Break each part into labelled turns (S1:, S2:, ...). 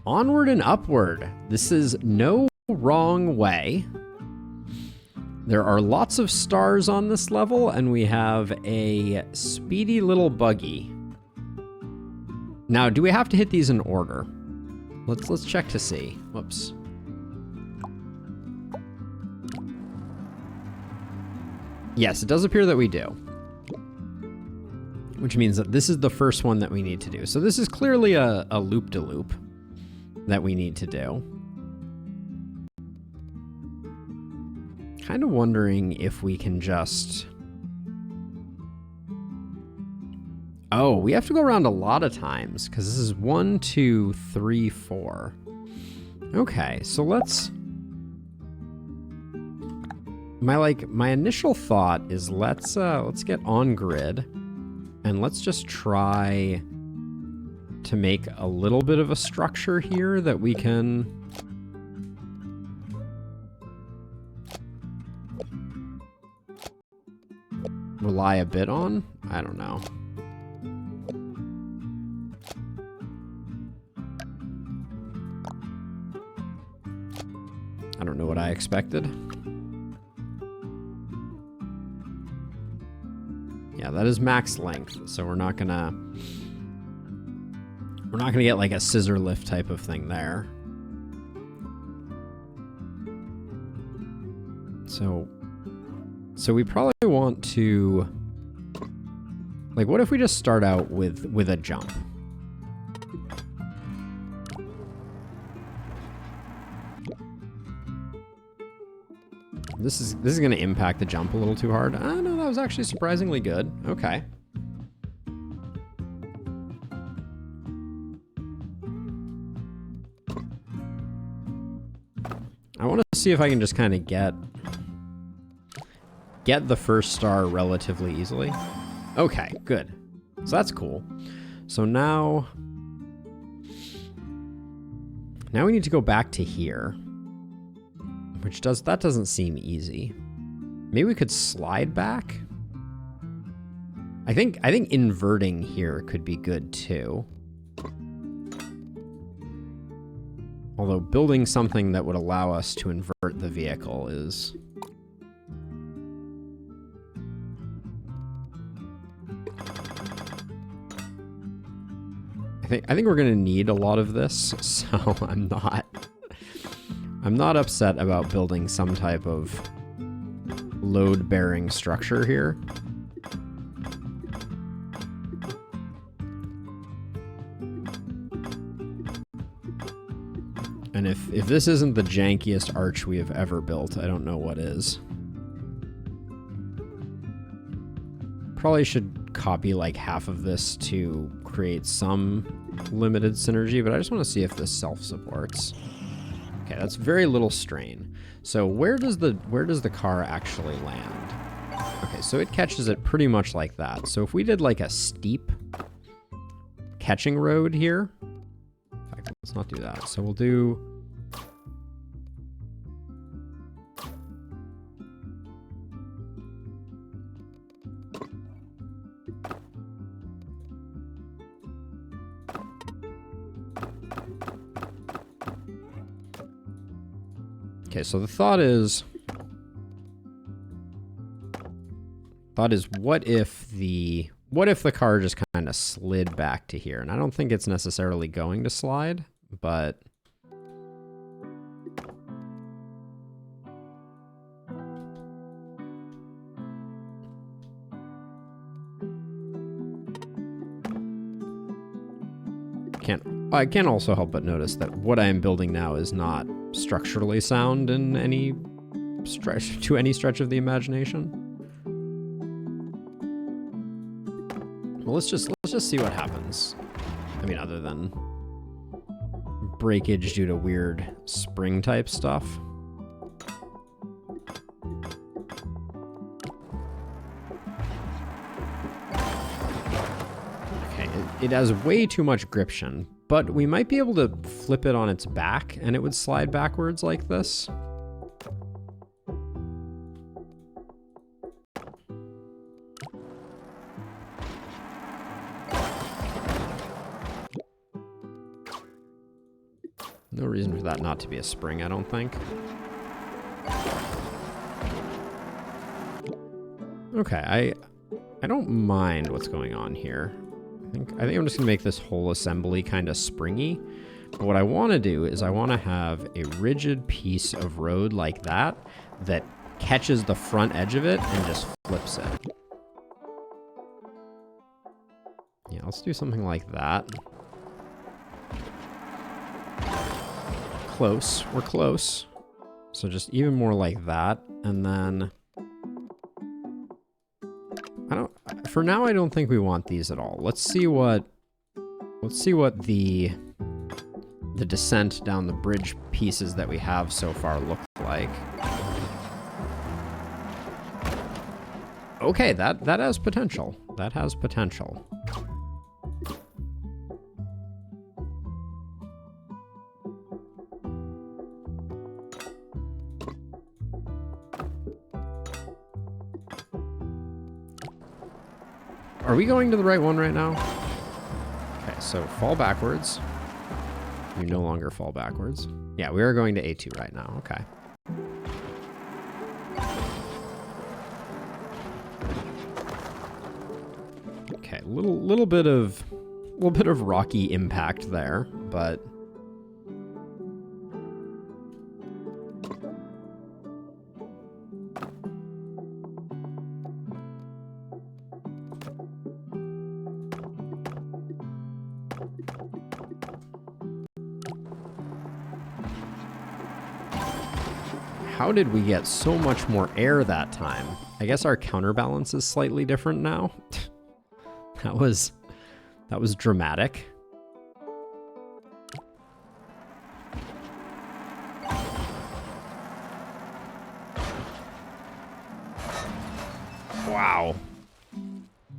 S1: Onward and upward. This is no wrong way. There are lots of stars on this level, and we have a speedy little buggy. Now, do we have to hit these in order? Let's check to see. Whoops. Yes, it does appear that we do. Which means that this is the first one that we need to do. So this is clearly a loop-de-loop that we need to do. Kind of wondering if we can just... Oh, we have to go around a lot of times, because this is 1, 2, 3, 4. Okay, so let's... My initial thought is let's get on grid, and let's just try to make a little bit of a structure here that we can... rely a bit on? I don't know. I don't know what I expected. Yeah, that is max length, so we're not gonna get like a scissor lift type of thing there. So we probably want to, like, what if we just start out with a jump? This is going to impact the jump a little too hard. No, that was actually surprisingly good. Okay. I want to see if I can just kind of get the first star relatively easily. Okay, good. So that's cool. So now we need to go back to here. That doesn't seem easy. Maybe we could slide back. I think inverting here could be good too. Although building something that would allow us to invert the vehicle is... I think we're gonna need a lot of this, so I'm not upset about building some type of load-bearing structure here. And if this isn't the jankiest arch we have ever built, I don't know what is. Probably should copy like half of this to create some limited synergy, but I just want to see if this self-supports. Okay, that's very little strain. So where does the car actually land? Okay, so it catches it pretty much like that. So if we did like a steep catching road here, in fact, let's not do that. So we'll do... Okay, so the thought is what if the car just kind of slid back to here? And I don't think it's necessarily going to slide, but I can't also help but notice that what I am building now is not structurally sound in any stretch of the imagination. Well, let's just see what happens. I mean, other than breakage due to weird spring type stuff. Okay, it has way too much gription. But we might be able to flip it on its back and it would slide backwards like this. No reason for that not to be a spring, I don't think. Okay, I don't mind what's going on here. I think I'm just gonna make this whole assembly kind of springy. But what I want to do is I want to have a rigid piece of road like that that catches the front edge of it and just flips it. Yeah, let's do something like that. Close. We're close. So just even more like that. And then... For now, I don't think we want these at all. Let's see what the descent down the bridge pieces that we have so far look like. Okay, that has potential. That has potential. Are we going to the right one right now? Okay, so fall backwards. You no longer fall backwards. Yeah, we are going to A2 right now. Okay. Okay, little bit of rocky impact there, but how did we get so much more air that time? I guess our counterbalance is slightly different now. That was dramatic. Wow.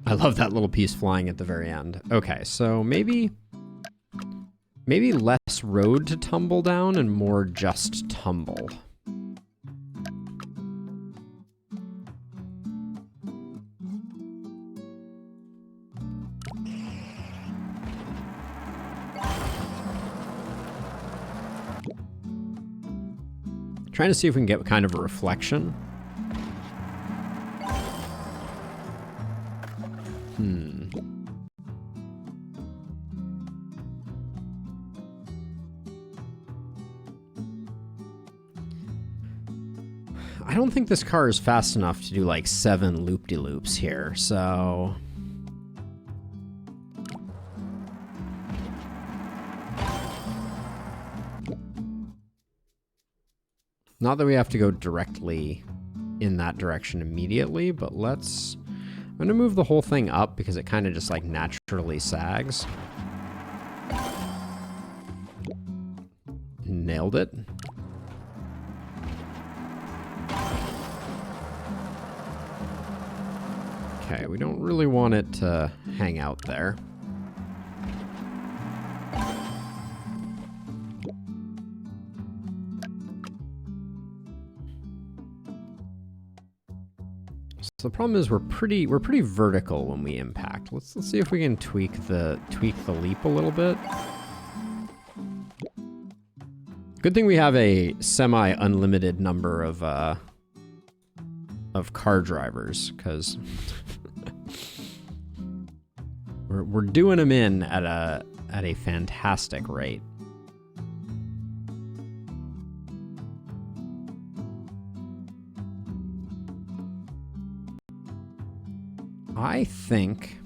S1: I love that little piece flying at the very end. Okay, so maybe less road to tumble down and more just tumble. Trying to see if we can get kind of a reflection. I don't think this car is fast enough to do like 7 loop-de-loops here, so... Not that we have to go directly in that direction immediately, but I'm going to move the whole thing up because it kind of just like naturally sags. Nailed it. Okay, we don't really want it to hang out there. So the problem is we're pretty vertical when we impact. Let's see if we can tweak the leap a little bit. Good thing we have a semi-unlimited number of car drivers, because we're doing them in at a fantastic rate. I think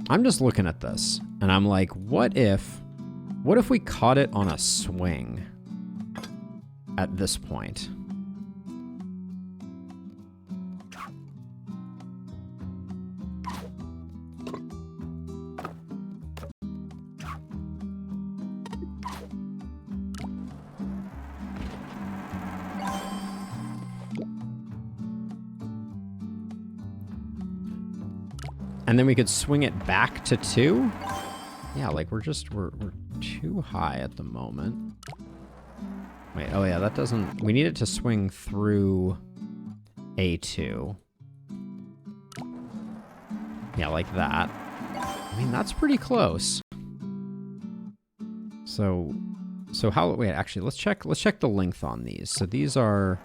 S1: I'm just looking at this and I'm like, what if we caught it on a swing at this point? And then we could swing it back to 2? Yeah, like we're too high at the moment. Wait, oh yeah, that doesn't... We need it to swing through A2. Yeah, like that. I mean, that's pretty close. So how, wait, actually, let's check the length on these. So these are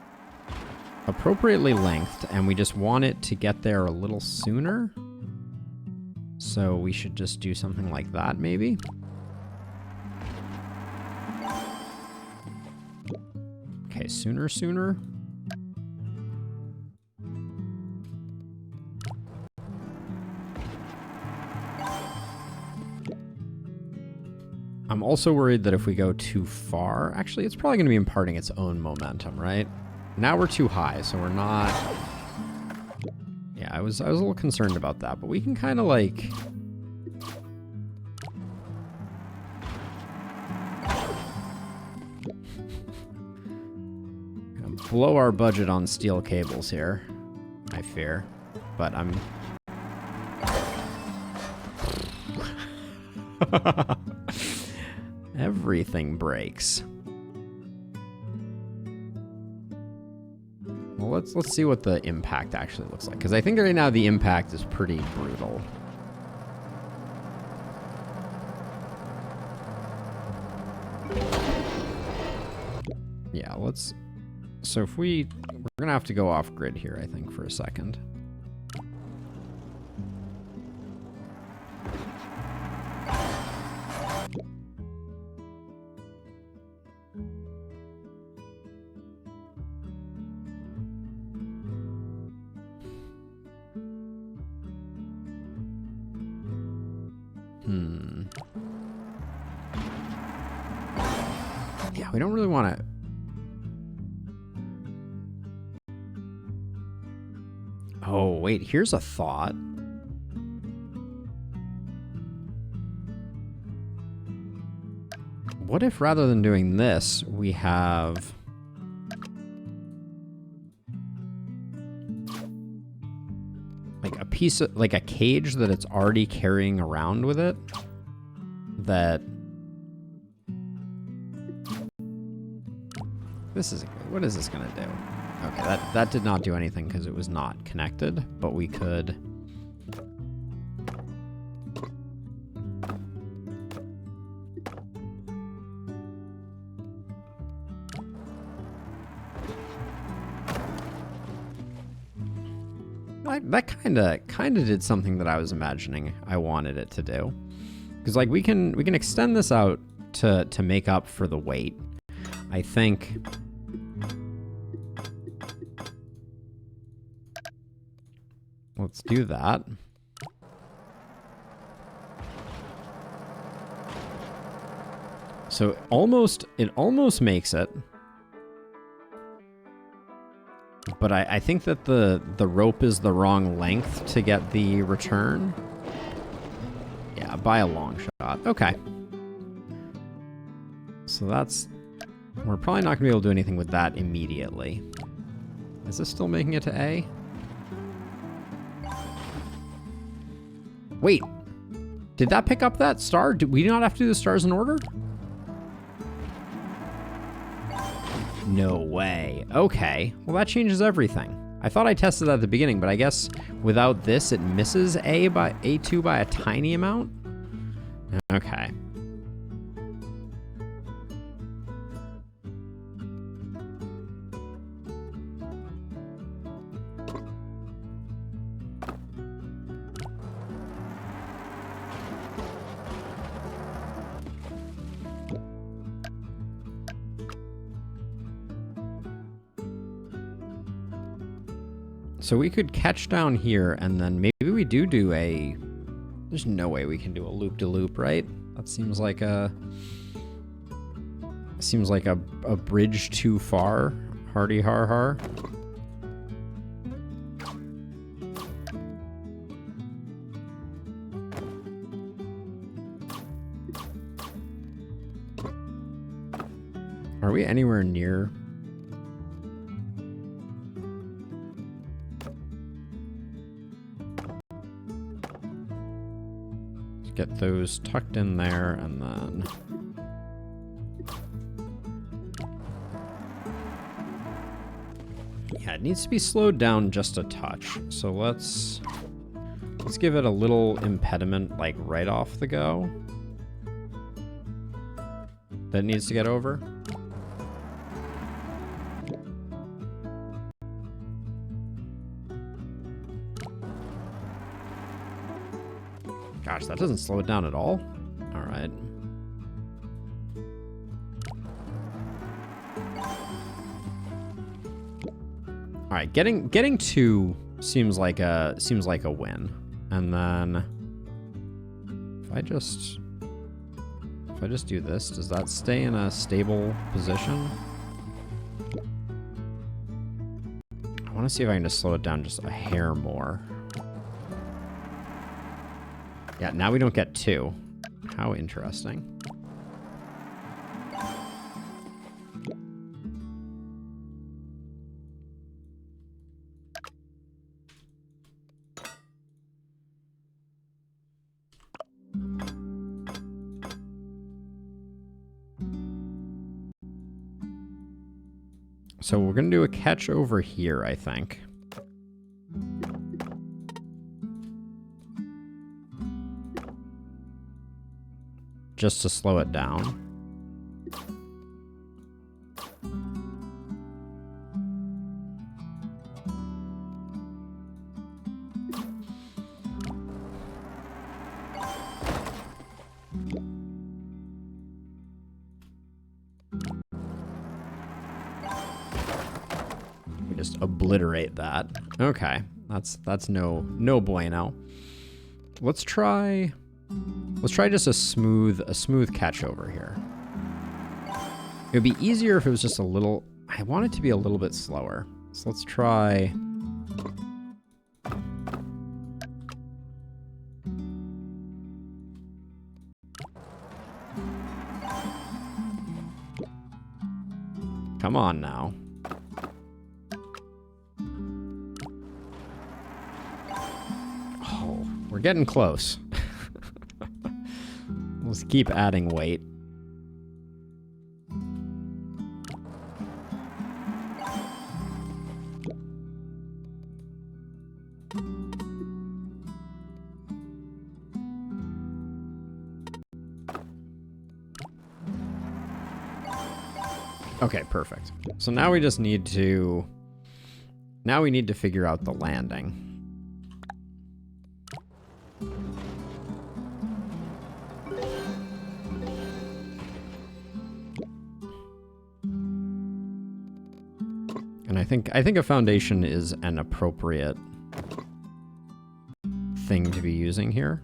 S1: appropriately lengthed, and we just want it to get there a little sooner. So we should just do something like that, maybe. Okay, sooner. I'm also worried that if we go too far, actually, it's probably going to be imparting its own momentum, right? Now we're too high, so we're not... Yeah, I was a little concerned about that, but we can kind of like... blow our budget on steel cables here, I fear. But I'm... Everything breaks. Well, let's see what the impact actually looks like, because I think right now the impact is pretty brutal. Yeah, let's... So if we're gonna have to go off grid here, I think, for a second. Yeah, we don't really want to... Oh, wait, here's a thought. What if rather than doing this, we have... like a piece of... like a cage that it's already carrying around with it? That... This is... What is this gonna do? Okay, that did not do anything because it was not connected, but we could... That kind of did something that I was imagining I wanted it to do. Because like we can extend this out to make up for the weight. I think... Let's do that. So it almost makes it. But I think that the rope is the wrong length to get the return. Yeah, by a long shot. Okay. So that's... We're probably not going to be able to do anything with that immediately. Is this still making it to A? Wait. Did that pick up that star? Did we not have to do the stars in order? No way. Okay. Well, that changes everything. I thought I tested that at the beginning, but I guess without this, it misses A2 by a tiny amount? Okay. So we could catch down here, and then maybe we do a... There's no way we can do a loop-de-loop, right? That seems like a... Seems like a bridge too far. Hardy har har. Are we anywhere near... Get those tucked in there, and then... Yeah, it needs to be slowed down just a touch. So let's Let's give it a little impediment, like right off the go. That it needs to get over. Gosh, that doesn't slow it down at all. All right. All right, getting 2 seems like a win. And then if I just do this, does that stay in a stable position? I want to see if I can just slow it down just a hair more. Yeah, now we don't get 2. How interesting. So we're going to do a catch over here, I think. Just to slow it down. We just obliterate that. Okay, that's no bueno. Let's try just a smooth catch over here. It would be easier if it was just a little... I want it to be a little bit slower. So let's try... Come on now. Oh, we're getting close. Let's keep adding weight. Okay, perfect. So now we just need to... Now we need to figure out the landing. And I think a foundation is an appropriate thing to be using here.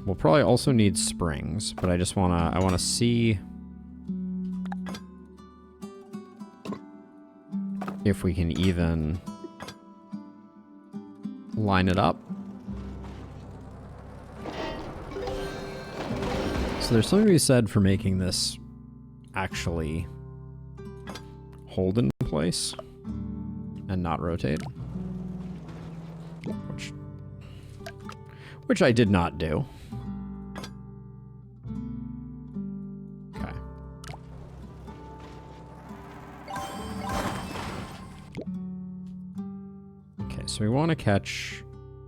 S1: We'll probably also need springs, but I wanna see if we can even line it up. So there's something to be said for making this actually hold in place and not rotate, which I did not do. Okay. Okay, so we want to catch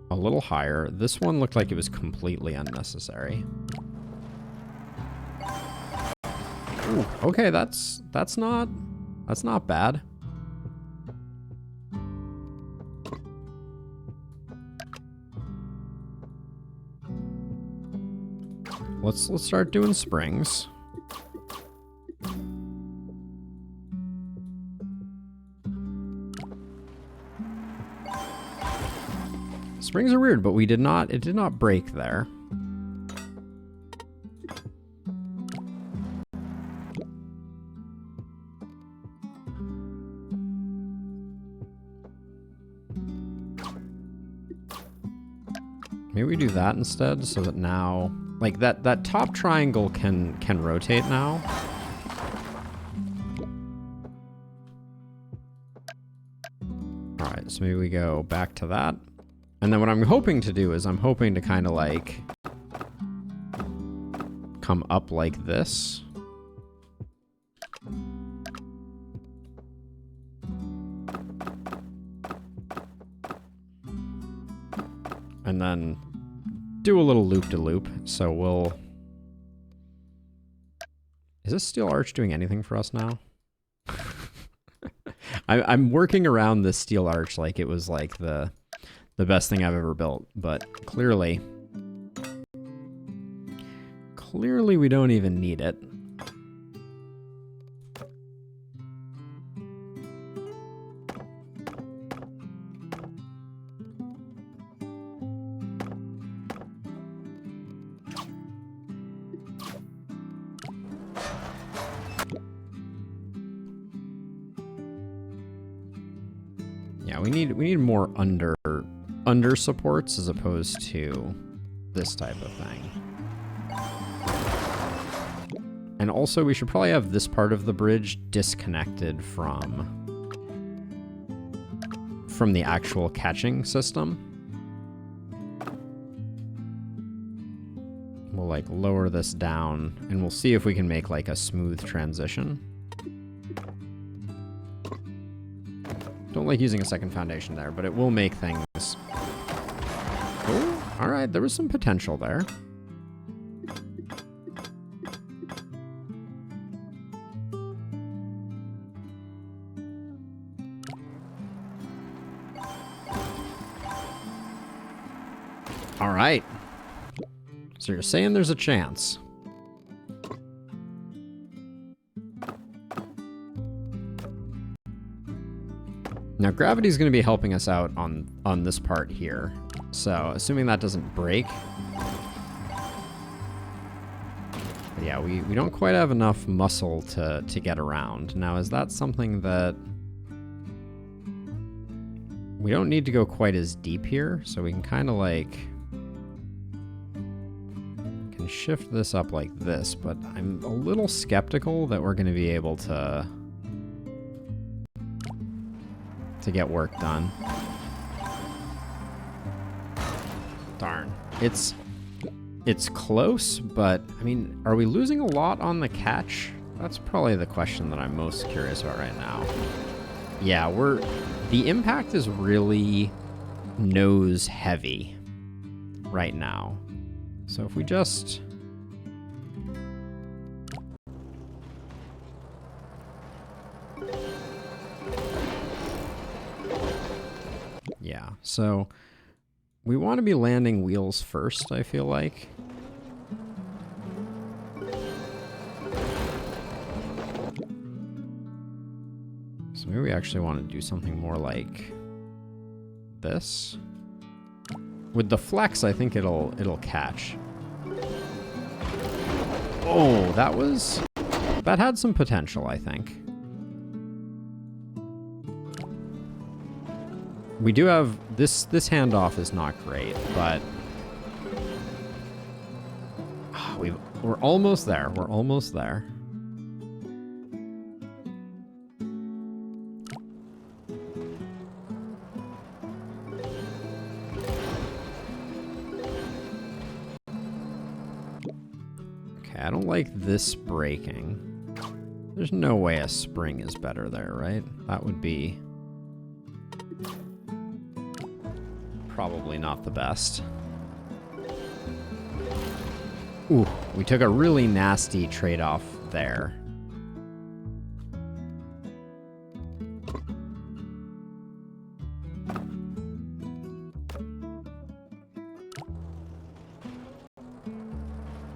S1: a little higher. This one looked like it was completely unnecessary. Ooh, okay, that's not bad. Let's start doing springs. Springs are weird, but it did not break there. Maybe we do that instead, so that now, like that top triangle can rotate now. All right, so maybe we go back to that. And then what I'm hoping to do is I'm hoping to kind of like come up like this. and then do a little loop-de-loop. So we'll... Is this steel arch doing anything for us now? I'm working around this steel arch like it was like the best thing I've ever built, but clearly we don't even need it. Yeah, we need more under supports as opposed to this type of thing. And also we should probably have this part of the bridge disconnected from the actual catching system. We'll like lower this down and we'll see if we can make like a smooth transition. Don't like using a second foundation there, but it will make things... Oh, all right, there was some potential there. All right. So you're saying there's a chance. Now gravity is going to be helping us out on this part here. So assuming that doesn't break. But yeah, we don't quite have enough muscle to get around. Now is that something that we don't need to go quite as deep here, so we can kind of like can shift this up like this, but I'm a little skeptical that we're going to be able to get work done. Darn. It's close, but I mean, are we losing a lot on the catch? That's probably the question that I'm most curious about right now. Yeah, the impact is really nose heavy right now. So if we just... Yeah, so we want to be landing wheels first, I feel like. So maybe we actually want to do something more like this. With the flex, I think it'll catch. Oh, that had some potential, I think. We do have this handoff is not great, but we're almost there. We're almost there. Okay, I don't like this breaking. There's no way a spring is better there, right? That would be probably not the best. Ooh, we took a really nasty trade-off there.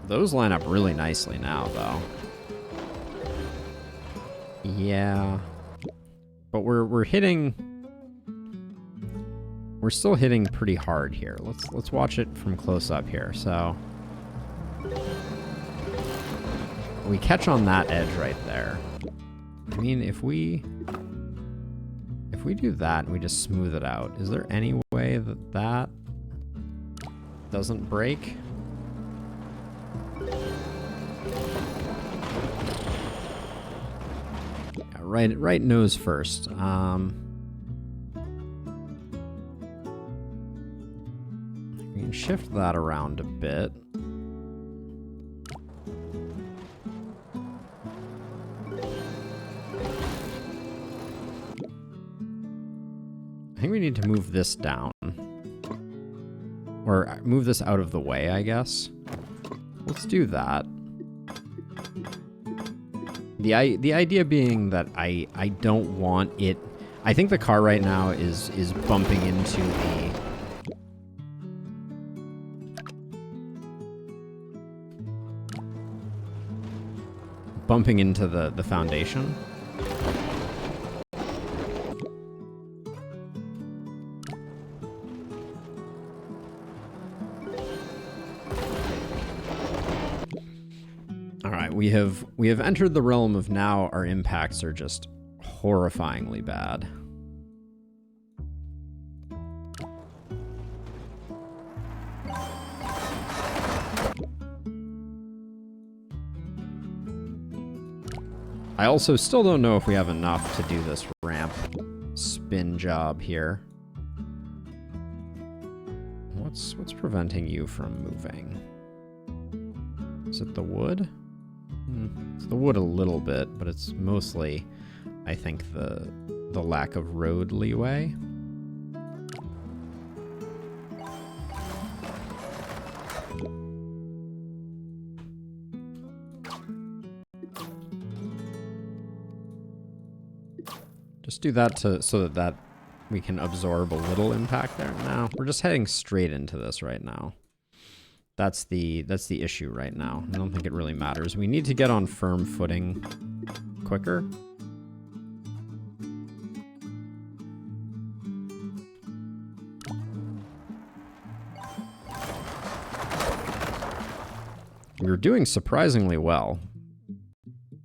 S1: Those line up really nicely now, though. Yeah. But we're hitting... We're still hitting pretty hard here. Let's watch it from close up here. So we catch on that edge right there. I mean, if we do that and we just smooth it out, is there any way that doesn't break? Yeah, right nose first. We can shift that around a bit. I think we need to move this down. Or or move this out of the way, I guess. Let's do that. The idea being that I don't want it. I think the car right now is bumping into the foundation. All right, we have entered the realm of now our impacts are just horrifyingly bad. I also still don't know if we have enough to do this ramp spin job here. What's preventing you from moving? Is it the wood? It's the wood a little bit, but it's mostly, I think, the lack of road leeway. Just do that so that we can absorb a little impact there. Now we're just heading straight into this right now. That's the issue right now. I don't think it really matters. We need to get on firm footing quicker. We were doing surprisingly well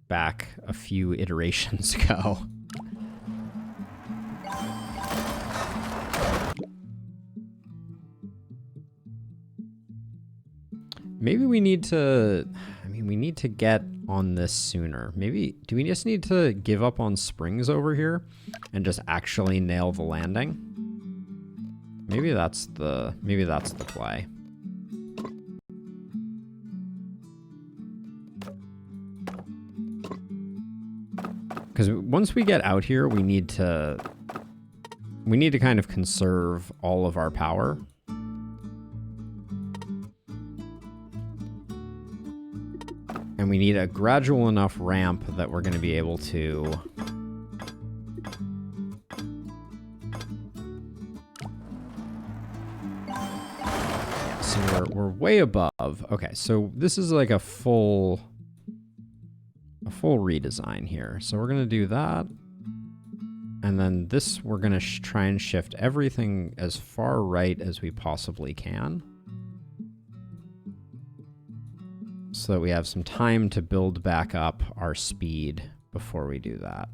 S1: back a few iterations ago. Maybe we need to, we need to get on this sooner. Maybe, do we just need to give up on springs over here and just actually nail the landing? Maybe that's the play. Because once we get out here, we need to kind of conserve all of our power. And we need a gradual enough ramp that we're going to be able to so we're way above. Okay, so this is like a full redesign here. So we're going to do that. And then this, we're going to try and shift everything as far right as we possibly can, so that we have some time to build back up our speed before we do that.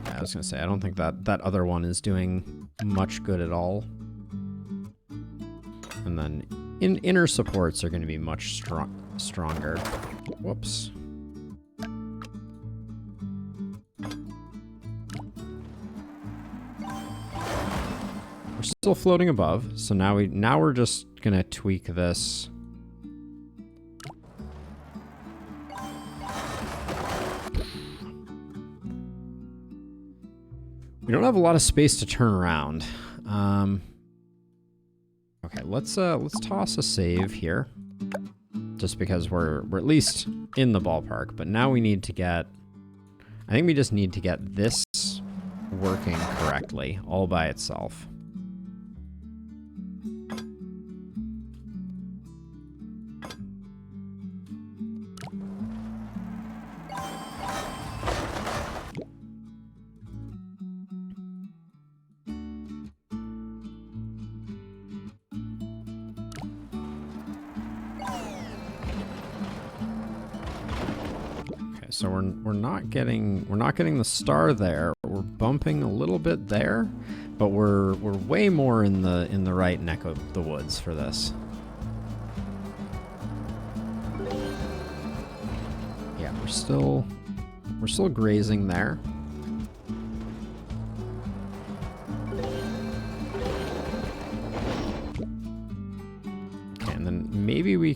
S1: Yeah, I was gonna say, I don't think that other one is doing much good at all. And then inner supports are going to be much stronger. Whoops. We're still floating above, so now we're just going to tweak this. We don't have a lot of space to turn around. Okay, let's toss a save here, just because we're at least in the ballpark. But now we need to get, I think we just need to get this working correctly all by itself. So we're not getting the star there. We're bumping a little bit there, but we're way more in the right neck of the woods for this. Yeah, we're still grazing there.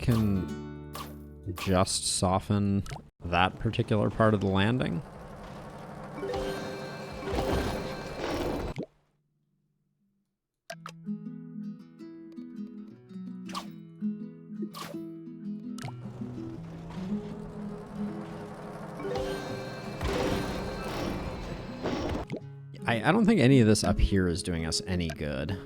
S1: can just soften that particular part of the landing. I don't think any of this up here is doing us any good.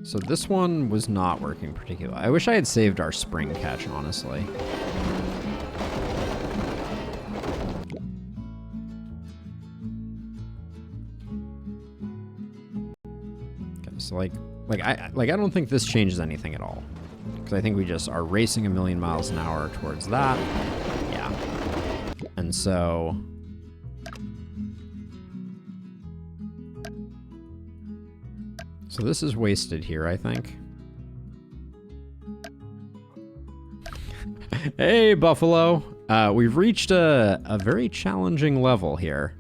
S1: So this one was not working particularly. I wish I had saved our spring catch, honestly. So I don't think this changes anything at all, because I think we just are racing 1,000,000 miles an hour towards that. Yeah. And so this is wasted here, I think. Hey, Buffalo. We've reached a very challenging level here.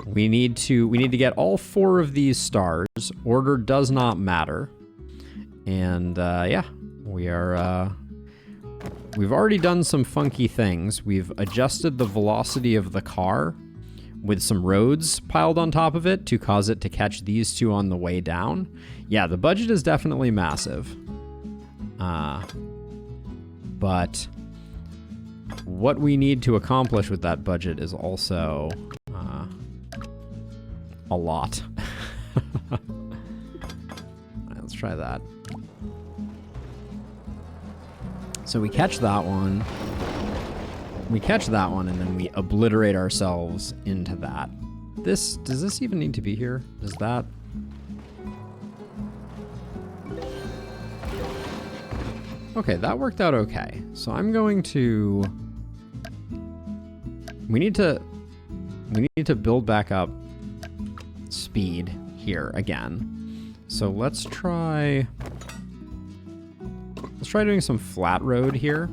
S1: We need to get all 4 of these stars. Order does not matter. And yeah, we've already done some funky things. We've adjusted the velocity of the car with some roads piled on top of it to cause it to catch these 2 on the way down. Yeah, the budget is definitely massive. But what we need to accomplish with that budget is also a lot. All right, let's try that. So we catch that one. We catch that one, and then we obliterate ourselves into that. Does this even need to be here? Does that? Okay, that worked out okay. So I'm going to... We need to build back up speed here again. So let's try doing some flat road here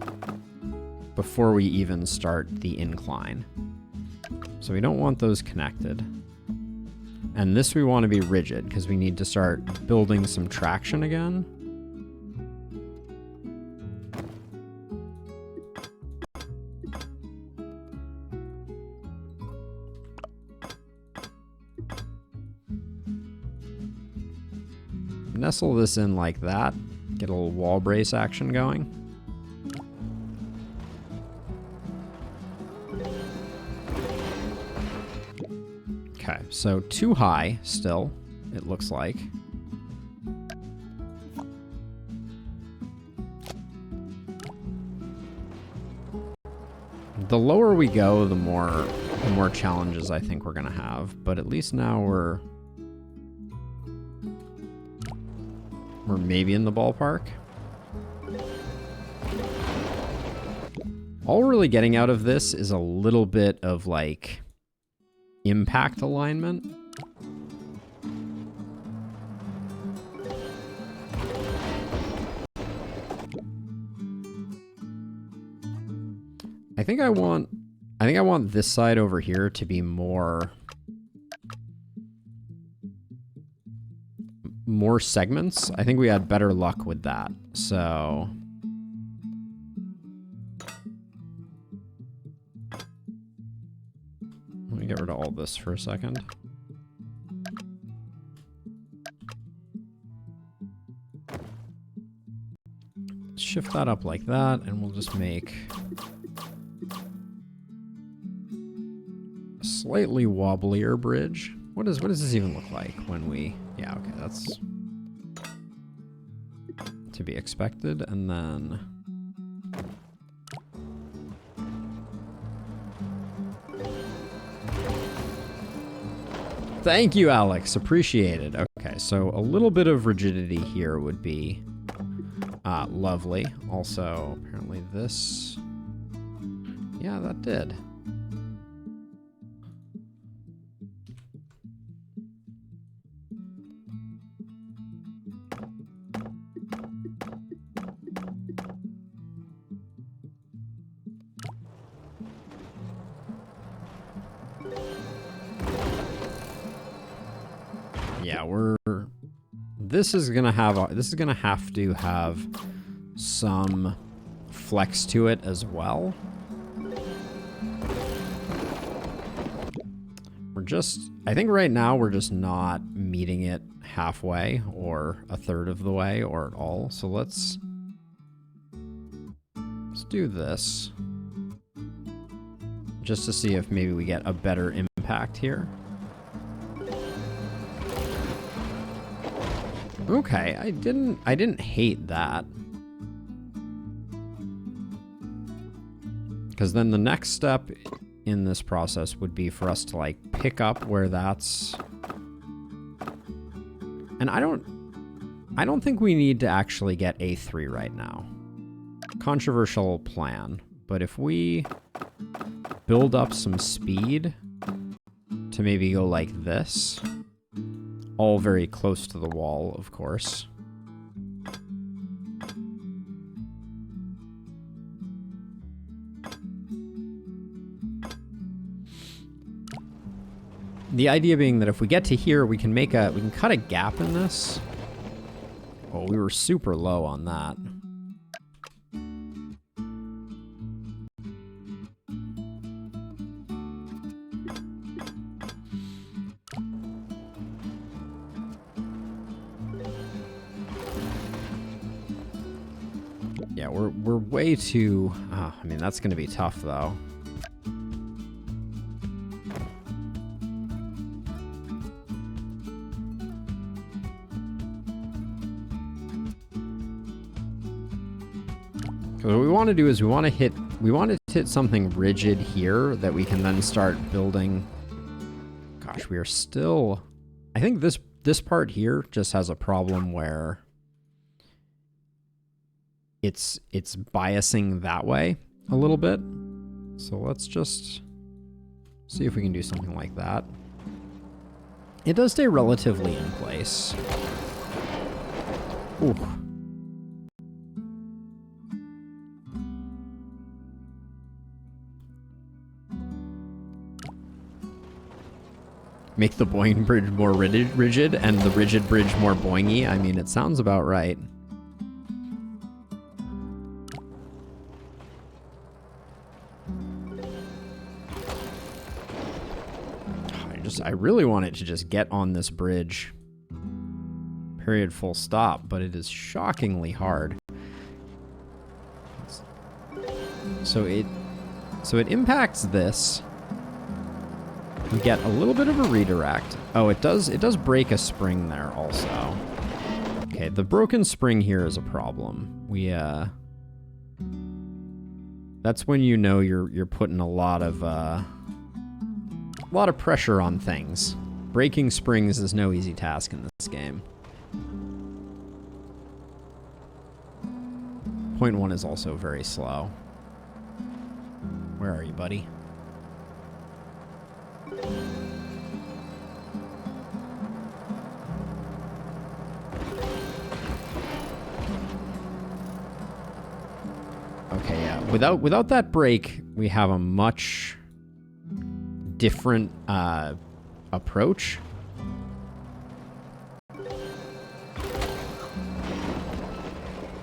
S1: before we even start the incline. So we don't want those connected. And this we want to be rigid because we need to start building some traction again. Nestle this in like that. Get a little wall brace action going. Okay, so too high still, it looks like. The lower we go, the more challenges I think we're gonna have, but at least now we're maybe in the ballpark. All we're really getting out of this is a little bit of like impact alignment. I think I want this side over here to be more segments. I think we had better luck with that. So let me get rid of all this for a second. Shift that up like that, and we'll just make a slightly wobblier bridge. What does this even look like when we... Yeah, okay, that's to be expected. And then thank you, Alex. Appreciate it. Okay, so a little bit of rigidity here would be lovely. Also, apparently this... Yeah, that did. yeah, this is gonna have to have some flex to it as well. I think right now we're just not meeting it halfway or a third of the way or at all. So let's do this just to see if maybe we get a better impact here. Okay, I didn't hate that. Because then the next step in this process would be for us to like pick up where that's, and I don't think we need to actually get A3 right now. Controversial plan, but if we build up some speed to maybe go like this, all very close to the wall, of course. The idea being that if we get to here, we can cut a gap in this. Oh, we were super low on that. Yeah, we're way too, I mean, that's gonna be tough though. What we want to do is we want to hit something rigid here that we can then start building. Gosh, we are still, I think this part here just has a problem where it's biasing that way a little bit. So let's just see if we can do something like that. It does stay relatively in place. Ooh. Make the boing bridge more rigid and the rigid bridge more boingy. I mean, it sounds about right. I really want it to just get on this bridge. Period, full stop, but it is shockingly hard. So it impacts this. We get a little bit of a redirect. Oh, it does break a spring there also. Okay, the broken spring here is a problem. That's when you know you're putting a lot of pressure on things. Breaking springs is no easy task in this game. Point 1 is also very slow. Where are you, buddy? Okay, yeah. Without that break, we have a much different approach.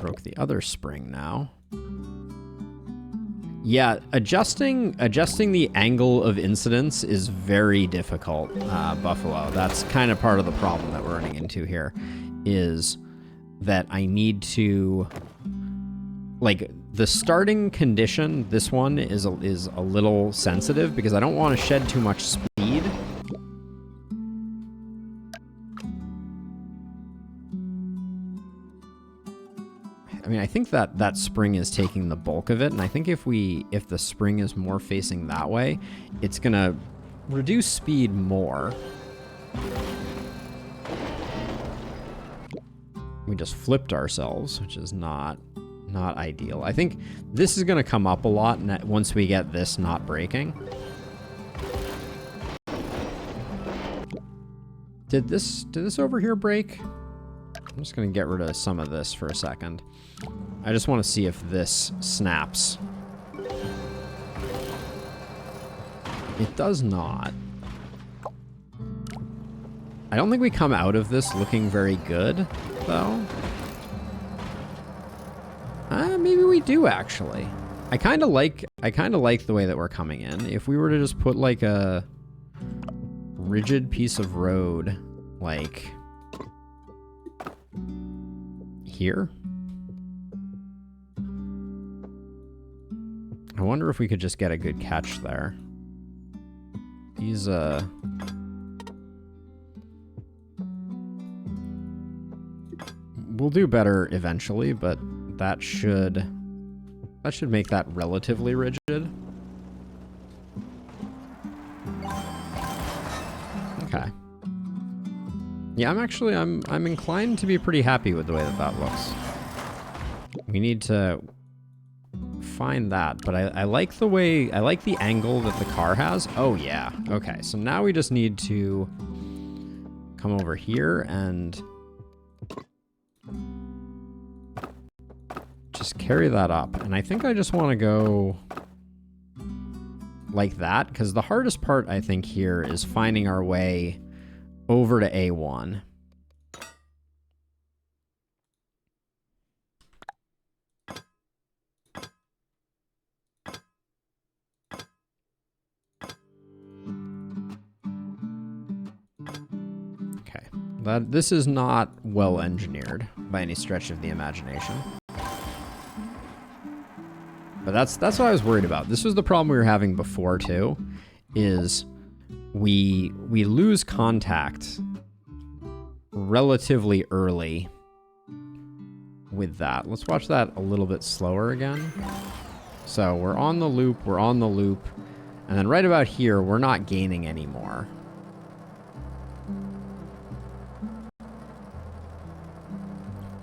S1: Broke the other spring now. Yeah, adjusting the angle of incidence is very difficult, Buffalo. That's kind of part of the problem that we're running into here, is that I need to, like, the starting condition, this one is a little sensitive because I don't want to shed too much speed. I mean, I think that spring is taking the bulk of it, and I think if the spring is more facing that way, it's gonna reduce speed more. We just flipped ourselves, which is not ideal. I think this is gonna come up a lot once we get this not breaking. Did this over here break? I'm just gonna get rid of some of this for a second. I just want to see if this snaps. It does not. I don't think we come out of this looking very good, though. Maybe we do, actually. I kind of like the way that we're coming in. If we were to just put, like, a rigid piece of road, like, here. I wonder if we could just get a good catch there. These, we'll do better eventually, but that should make that relatively rigid. Okay. Yeah, I'm inclined to be pretty happy with the way that looks. We need to find that, but I like the angle that the car has. Oh yeah. Okay, so now we just need to come over here and just carry that up. And I think I just want to go like that, because the hardest part, I think, here is finding our way over to A1. Okay, this is not well engineered by any stretch of the imagination. But that's what I was worried about. This was the problem we were having before too, is we lose contact relatively early with that. Let's watch that a little bit slower again. So we're on the loop, and then right about here, we're not gaining anymore.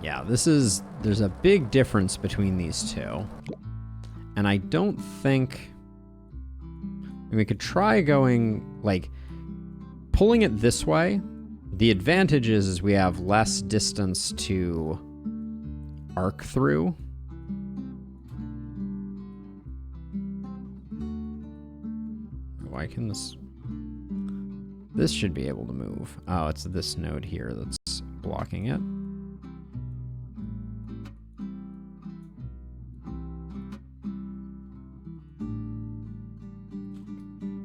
S1: Yeah, there's a big difference between these two. And I don't think... we could try going, like, pulling it this way. The advantage is we have less distance to arc through. Why can this... This should be able to move. Oh, it's this node here that's blocking it.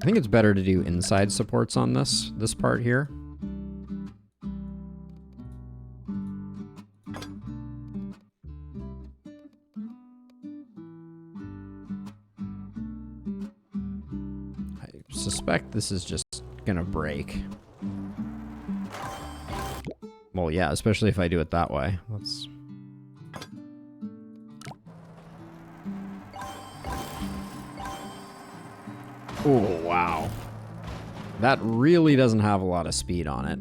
S1: I think it's better to do inside supports on this part here. I suspect this is just gonna break. Well, yeah, especially if I do it that way. Let's... Oh, wow. That really doesn't have a lot of speed on it.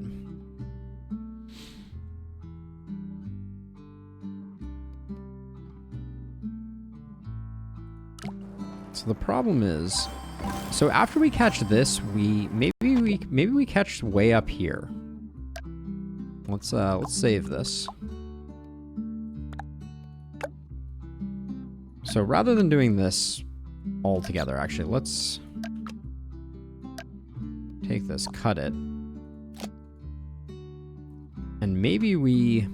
S1: So the problem is, so after we catch this, maybe we catch way up here. Let's save this. So rather than doing this all together, actually, let's take this, cut it, and maybe we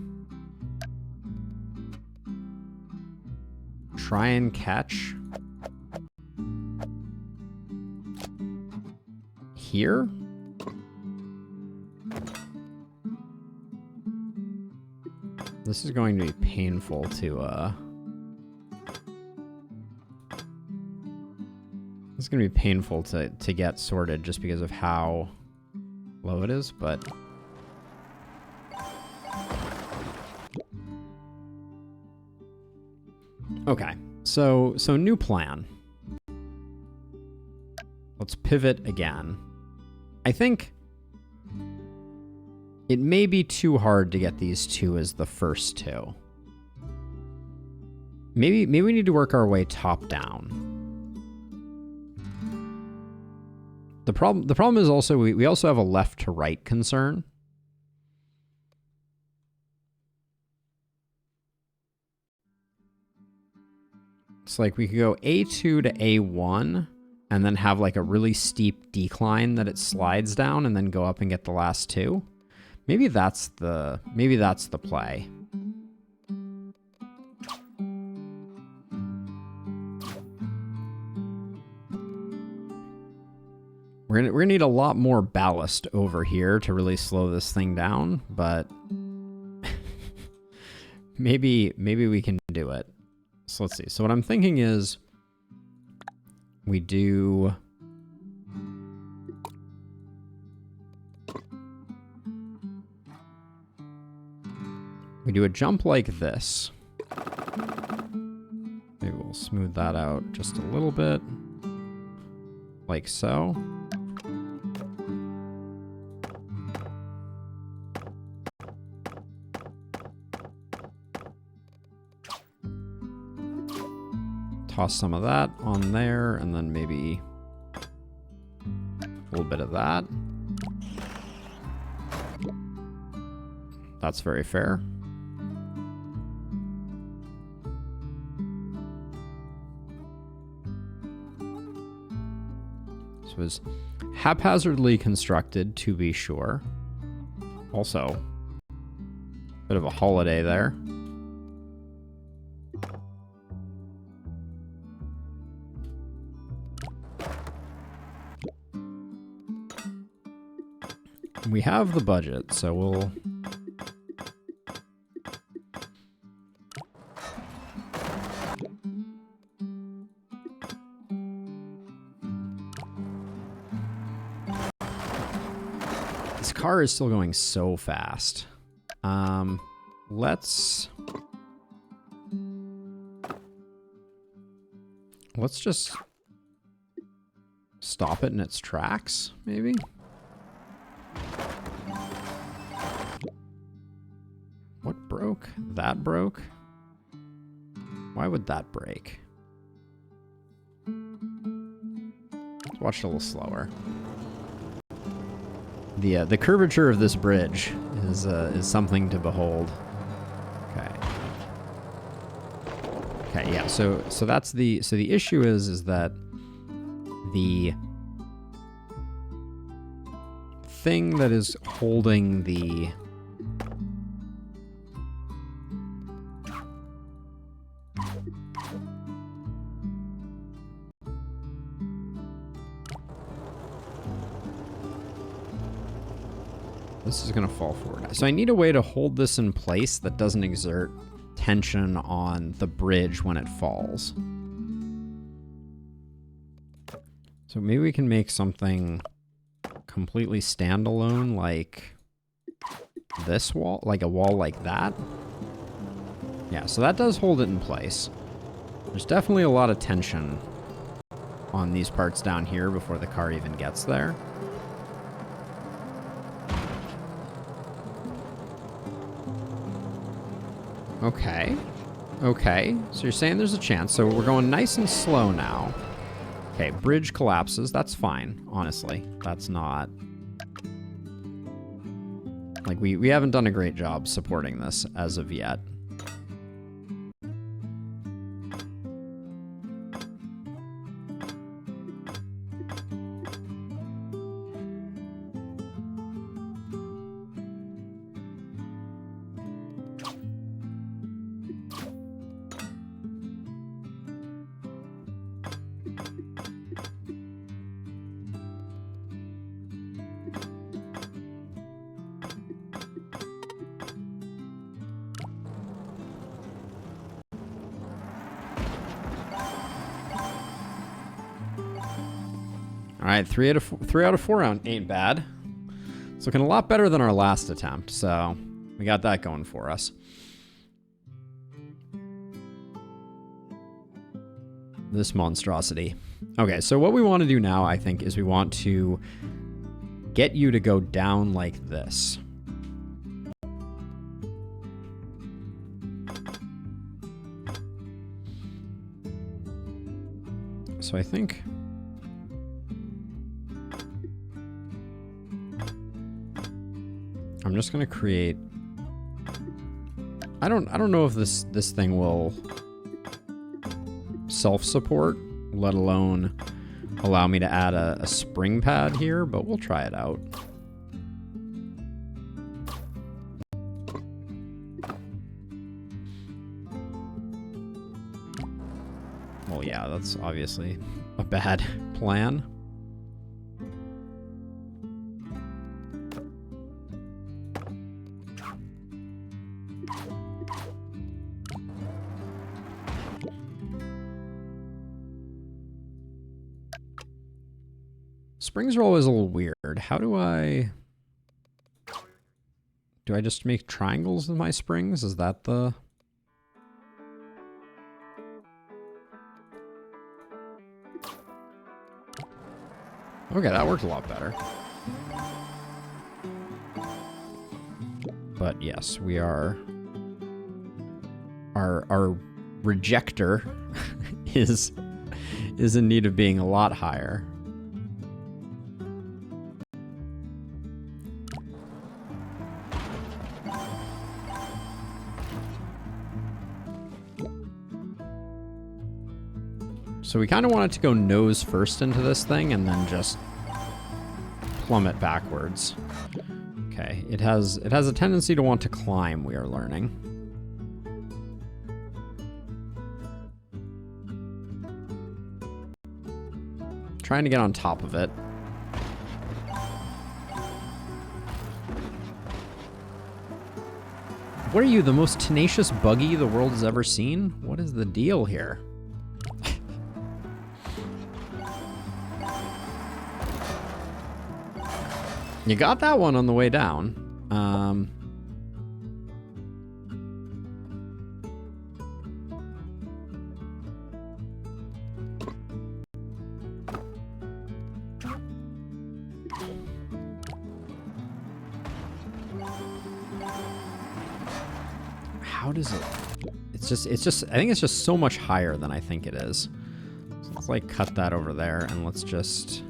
S1: try and catch here. This is going to be painful to it's going to be painful to get sorted just because of how low it is, but... Okay, so new plan. Let's pivot again. I think it may be too hard to get these two as the first two. Maybe we need to work our way top down. The problem is also we also have a left to right concern. It's like we could go A2 to A1 and then have like a really steep decline that it slides down and then go up and get the last two. Maybe that's the play. We're gonna need a lot more ballast over here to really slow this thing down, but maybe we can do it. So let's see. So what I'm thinking is we do a jump like this. Maybe we'll smooth that out just a little bit, like so. Toss some of that on there, and then maybe a little bit of that. That's very fair. So it was haphazardly constructed, to be sure. Also, bit of a holiday there. We have the budget, so we'll... This car is still going so fast. Let's just stop it in its tracks, maybe? What broke? That broke? Why would that break? Let's watch it a little slower. The curvature of this bridge is something to behold. Okay. Okay, yeah. So that's the issue is that the thing that is holding the this is going to fall forward. So I need a way to hold this in place that doesn't exert tension on the bridge when it falls. So maybe we can make something completely standalone, like this wall, like a wall like that. Yeah, so that does hold it in place. There's definitely a lot of tension on these parts down here before the car even gets there. Okay. Okay. So you're saying there's a chance. So we're going nice and slow now. Okay, bridge collapses. That's fine, honestly. That's not... Like, we haven't done a great job supporting this as of yet. All right, 3 out of 4 ain't bad. It's looking a lot better than our last attempt, so we got that going for us. This monstrosity. Okay, so what we want to do now, I think, is we want to get you to go down like this. So I think... I'm just gonna create... I don't know if this thing will self-support, let alone allow me to add a spring pad here, but we'll try it out. Well, yeah, that's obviously a bad plan. Springs are always a little weird. How do I... Do I just make triangles with my springs? Is that the... Okay, that worked a lot better. But yes, we are... Our rejector is in need of being a lot higher. So we kind of want it to go nose first into this thing and then just plummet backwards. Okay, it has a tendency to want to climb, we are learning. Trying to get on top of it. What are you, the most tenacious buggy the world has ever seen? What is the deal here? You got that one on the way down. How does it... It's just, I think it's just so much higher than I think it is. So let's like cut that over there and let's just...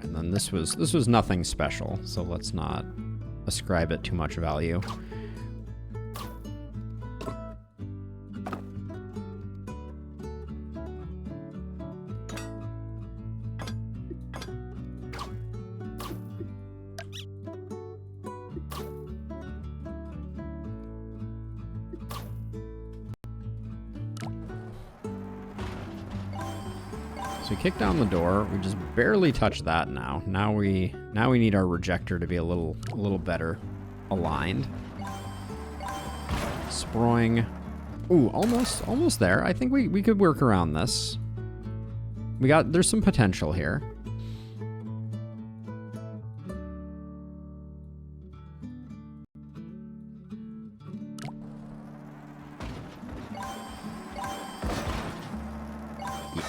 S1: And then this was nothing special, so let's not ascribe it too much value. So we kick down the door. We just barely touch that now. Now we need our rejector to be a little better aligned. Sproing. Ooh, almost there. I think we could work around this. There's some potential here.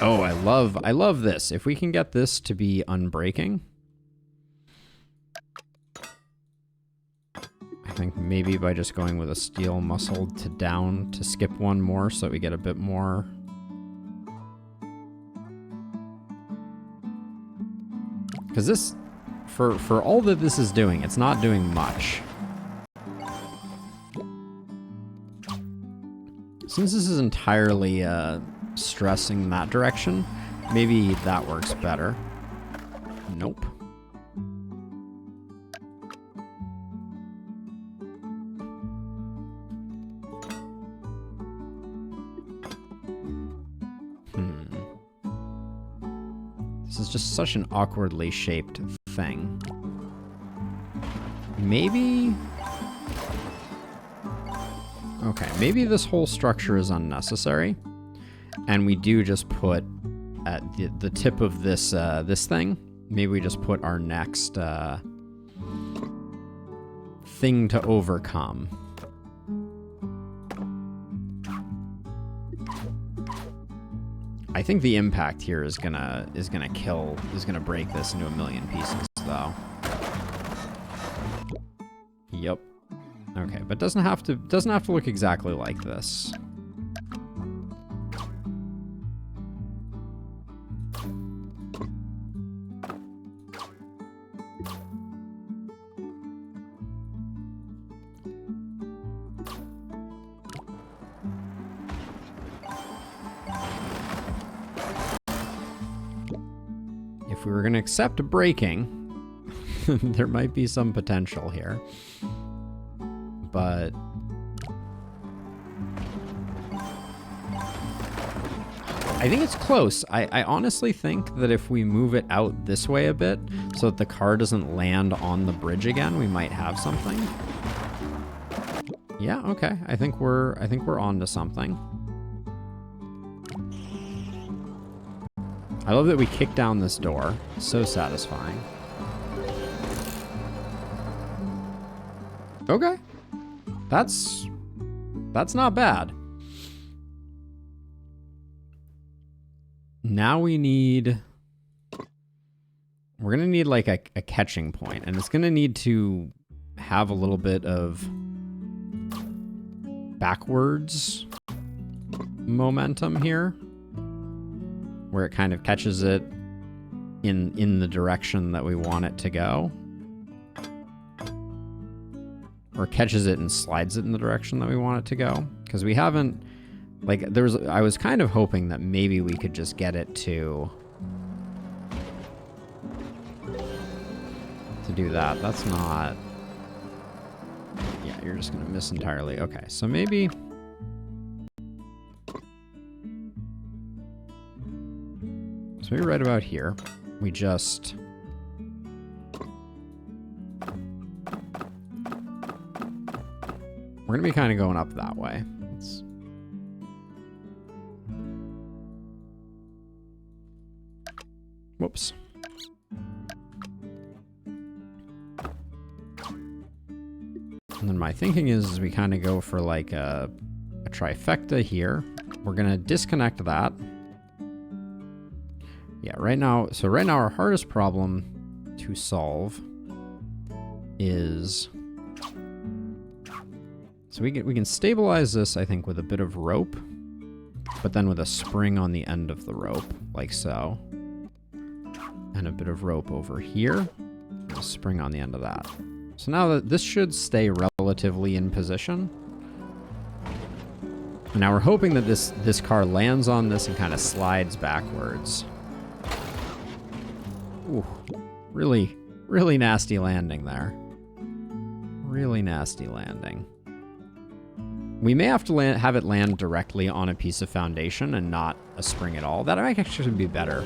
S1: Oh, I love this. If we can get this to be unbreaking, I think maybe by just going with a steel muscle to down to skip one more so that we get a bit more. Because this, for all that this is doing, it's not doing much. Since this is entirely stressing that direction, maybe that works better. Nope. This is just such an awkwardly shaped thing. Maybe... Okay, maybe this whole structure is unnecessary. And we do just put at the tip of this this thing, maybe we just put our next thing to overcome. I think the impact here is gonna break this into a million pieces though. Yep. Okay, but doesn't have to look exactly like this. if we were going to accept breaking, there might be some potential here. But I think it's close. I honestly think that if we move it out this way a bit so that the car doesn't land on the bridge again, we might have something. Yeah, okay. I think we're on to something. I love that we kicked down this door. So satisfying. Okay. That's not bad. Now we're gonna need like a catching point, and it's gonna need to have a little bit of backwards momentum here, where it kind of catches it in the direction that we want it to go. Or catches it and slides it in the direction that we want it to go. Because we haven't, like, I was kind of hoping that maybe we could just get it to do that. That's not, yeah, you're just gonna miss entirely. Okay, so maybe, right about here, we just, we're gonna be kind of going up that way. Whoops. And then my thinking is we kind of go for like a trifecta here. We're gonna disconnect that. Yeah, right now our hardest problem to solve is, so we can stabilize this, I think, with a bit of rope, but then with a spring on the end of the rope, like so. And a bit of rope over here, and a spring on the end of that. So now that this should stay relatively in position. And now we're hoping that this car lands on this and kind of slides backwards. Ooh, really, really nasty landing there. Really nasty landing. We may have to have it land directly on a piece of foundation and not a spring at all. That might actually be better.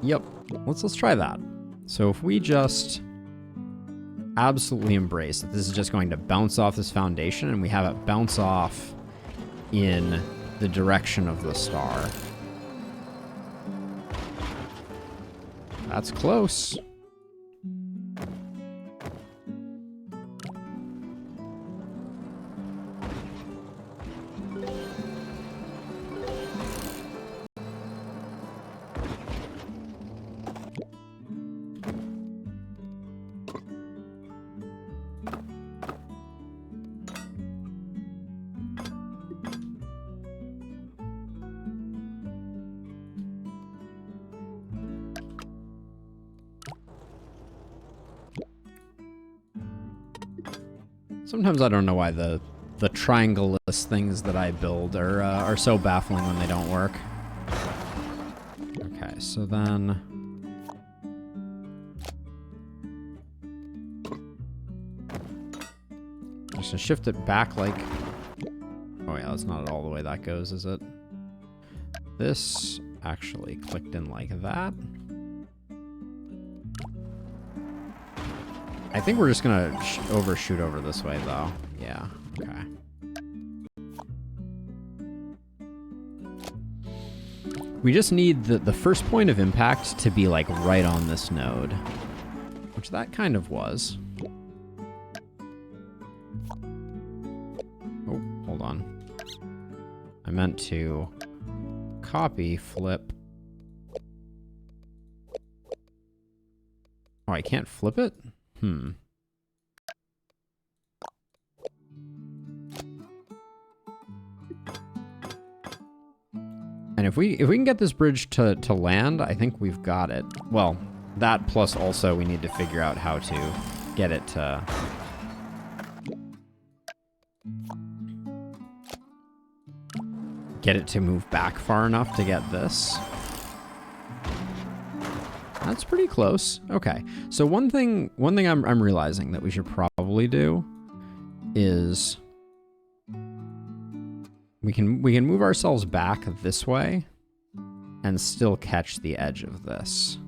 S1: Yep, let's try that. So if we just absolutely embrace that this is just going to bounce off this foundation, and we have it bounce off in the direction of the star. That's close. Sometimes I don't know why the triangle-less things that I build are so baffling when they don't work. Okay, so then just to shift it back like, oh yeah, that's not at all the way that goes, is it? This actually clicked in like that. I think we're just gonna overshoot over this way, though. Yeah, okay. We just need the first point of impact to be, like, right on this node. Which that kind of was. Oh, hold on. I meant to copy, flip. Oh, I can't flip it? And if we can get this bridge to land, I think we've got it. Well, that plus also we need to figure out how to get it to... get it to move back far enough to get this. That's pretty close. Okay. So one thing I'm realizing that we should probably do is we can move ourselves back this way and still catch the edge of this.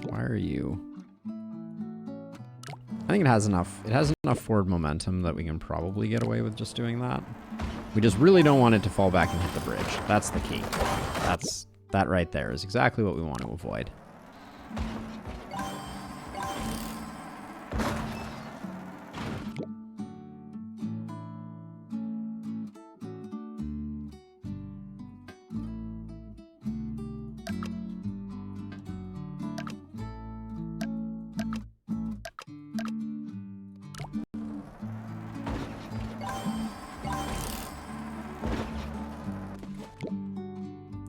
S1: Why are you? I think it has enough forward momentum that we can probably get away with just doing that. We just really don't want it to fall back and hit the bridge. That's the key. That right there is exactly what we want to avoid.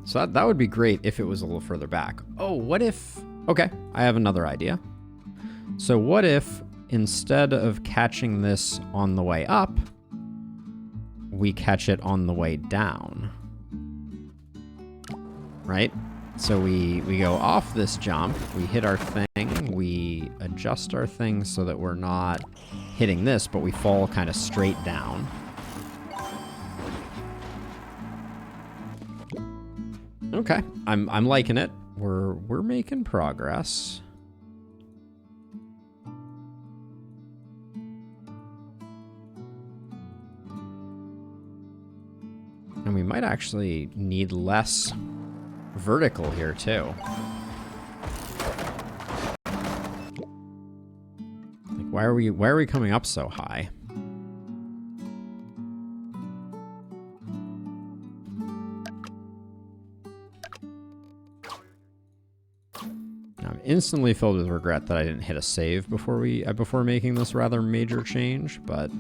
S1: So that would be great if it was a little further back. Oh, what if... Okay, I have another idea. So what if instead of catching this on the way up, we catch it on the way down? Right? So we go off this jump, we hit our thing, we adjust our thing so that we're not hitting this, but we fall kind of straight down. Okay, I'm liking it. We're making progress. And we might actually need less vertical here too. Like why are we coming up so high? I'm instantly filled with regret that I didn't hit a save before making this rather major change, but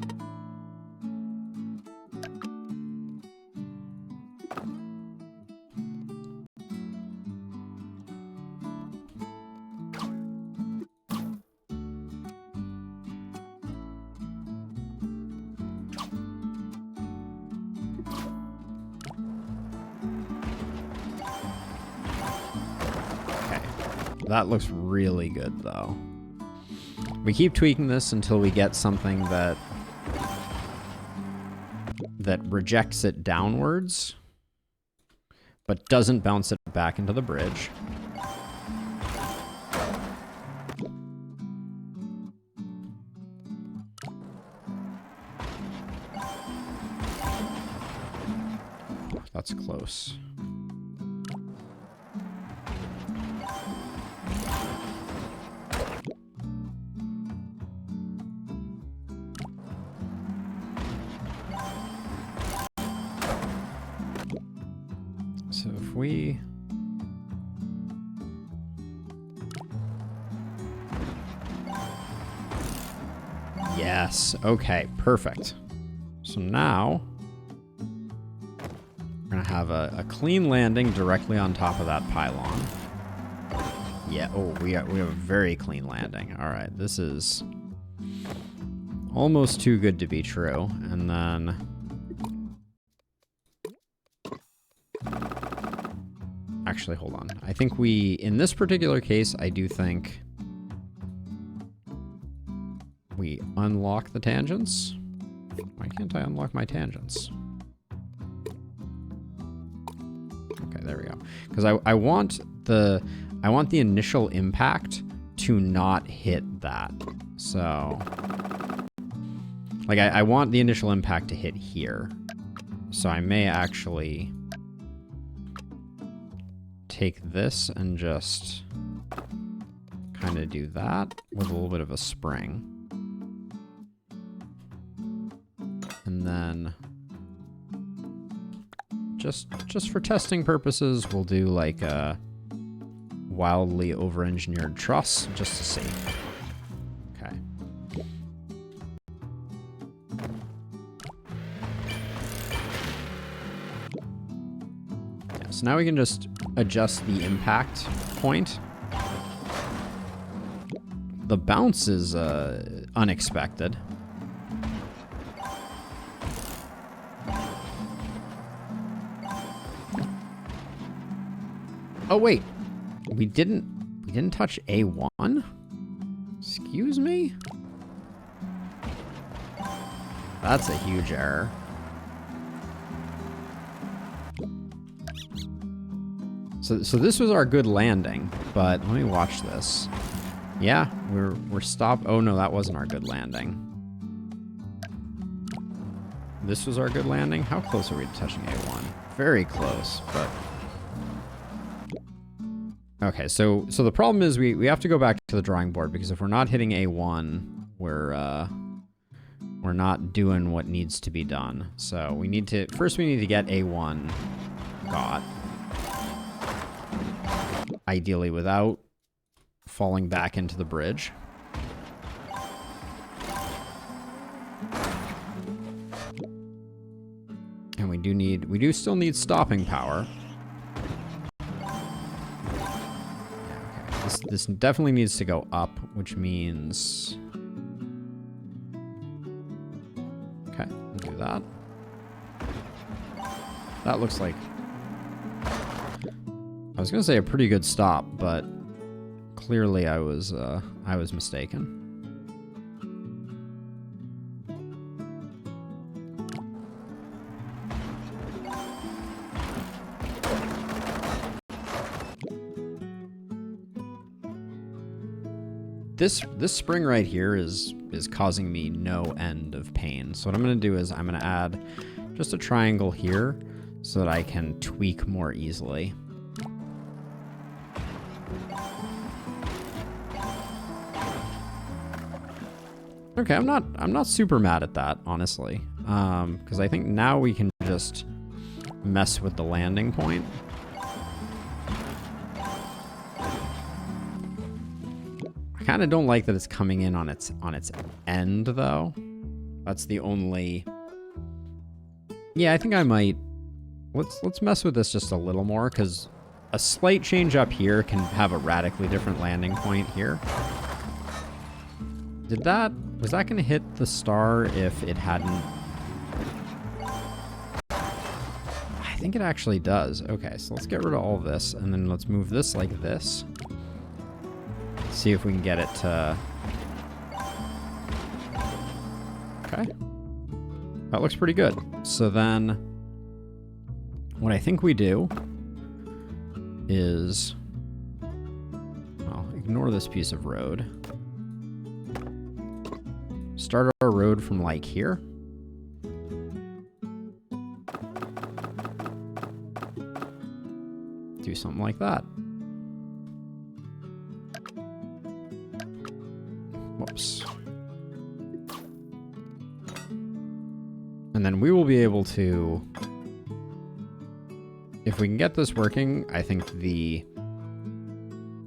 S1: that looks really good, though. We keep tweaking this until we get something that rejects it downwards, but doesn't bounce it back into the bridge. That's close. So if we... Yes, okay, perfect. So now we're gonna have a clean landing directly on top of that pylon. Yeah, oh, we have a very clean landing. All right, this is almost too good to be true. And then... Actually, hold on. I think in this particular case, I do think we unlock the tangents. Why can't I unlock my tangents? Okay, there we go. Because I want the initial impact to not hit that. So, like, I want the initial impact to hit here. So I may actually take this and just kind of do that with a little bit of a spring. And then just for testing purposes, we'll do like a wildly over-engineered truss just to see. Okay. So now we can just adjust the impact point. The bounce is unexpected. Oh wait, we didn't touch A1? Excuse me? That's a huge error. So this was our good landing, but let me watch this. Yeah, we're stopped. Oh no, that wasn't our good landing. This was our good landing. How close are we to touching A1? Very close, but okay. So the problem is we have to go back to the drawing board, because if we're not hitting A1, we're not doing what needs to be done. So we need to first get A1 got. Ideally without falling back into the bridge. And we do still need stopping power. Yeah, okay. This definitely needs to go up, which means okay, we'll do that. That looks like, I was gonna say a pretty good stop, but clearly I was mistaken. This spring right here is causing me no end of pain. So what I'm gonna do is I'm gonna add just a triangle here so that I can tweak more easily. Okay, I'm not super mad at that, honestly, because I think now we can just mess with the landing point. I kind of don't like that it's coming in on its end, though. That's the only. Yeah, I think I might. Let's mess with this just a little more, because a slight change up here can have a radically different landing point here. Was that gonna hit the star if it hadn't? I think it actually does. Okay, so let's get rid of all of this, and then let's move this like this. See if we can get it to... Okay. That looks pretty good. So then, what I think we do is... Well, ignore this piece of road. Start our road from like here. Do something like that. Whoops. And then we will be able to, if we can get this working, I think the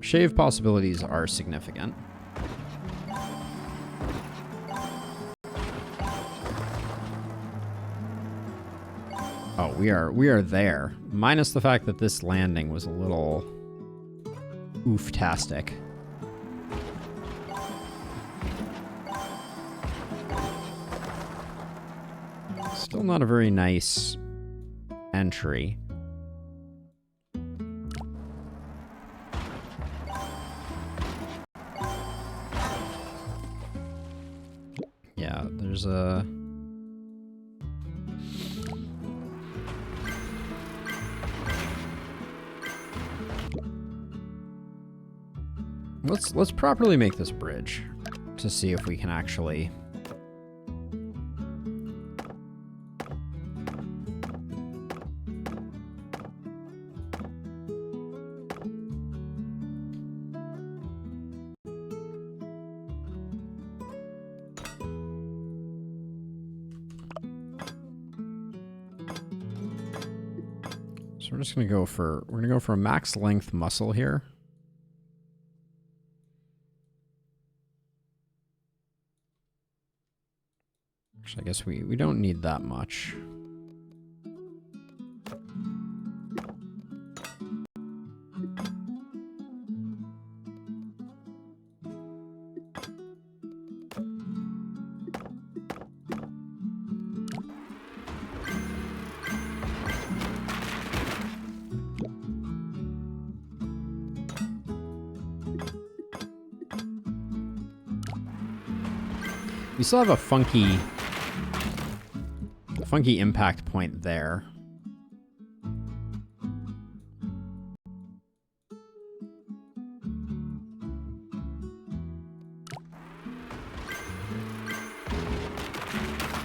S1: shave possibilities are significant. Oh, we are there. Minus the fact that this landing was a little oof-tastic. Still not a very nice entry. Yeah, there's a... Let's properly make this bridge to see if we can actually... So we're just gonna go for a max length muscle here. Actually, I guess we don't need that much. We still have a funky impact point there.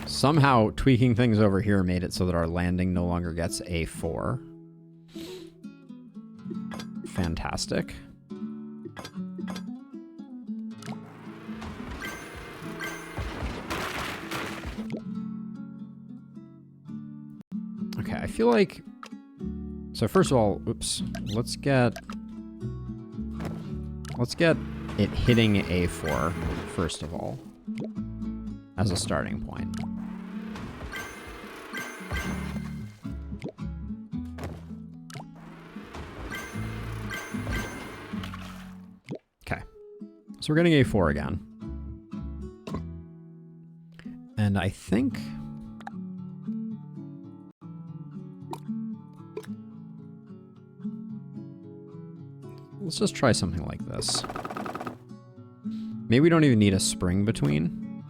S1: Somehow tweaking things over here made it so that our landing no longer gets a 4. Fantastic. Okay, I feel like... So first of all, oops, let's get it hitting A4, first of all, as a starting point. Okay, so we're getting A4 again. And I think... Let's just try something like this. Maybe we don't even need a spring between.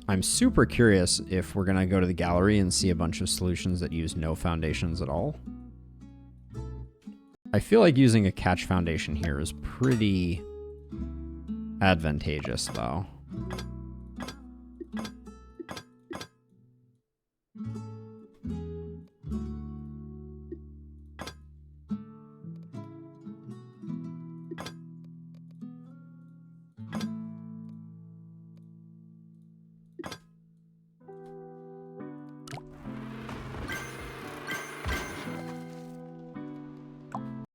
S1: I'm super curious if we're gonna go to the gallery and see a bunch of solutions that use no foundations at all. I feel like using a catch foundation here is pretty advantageous, though.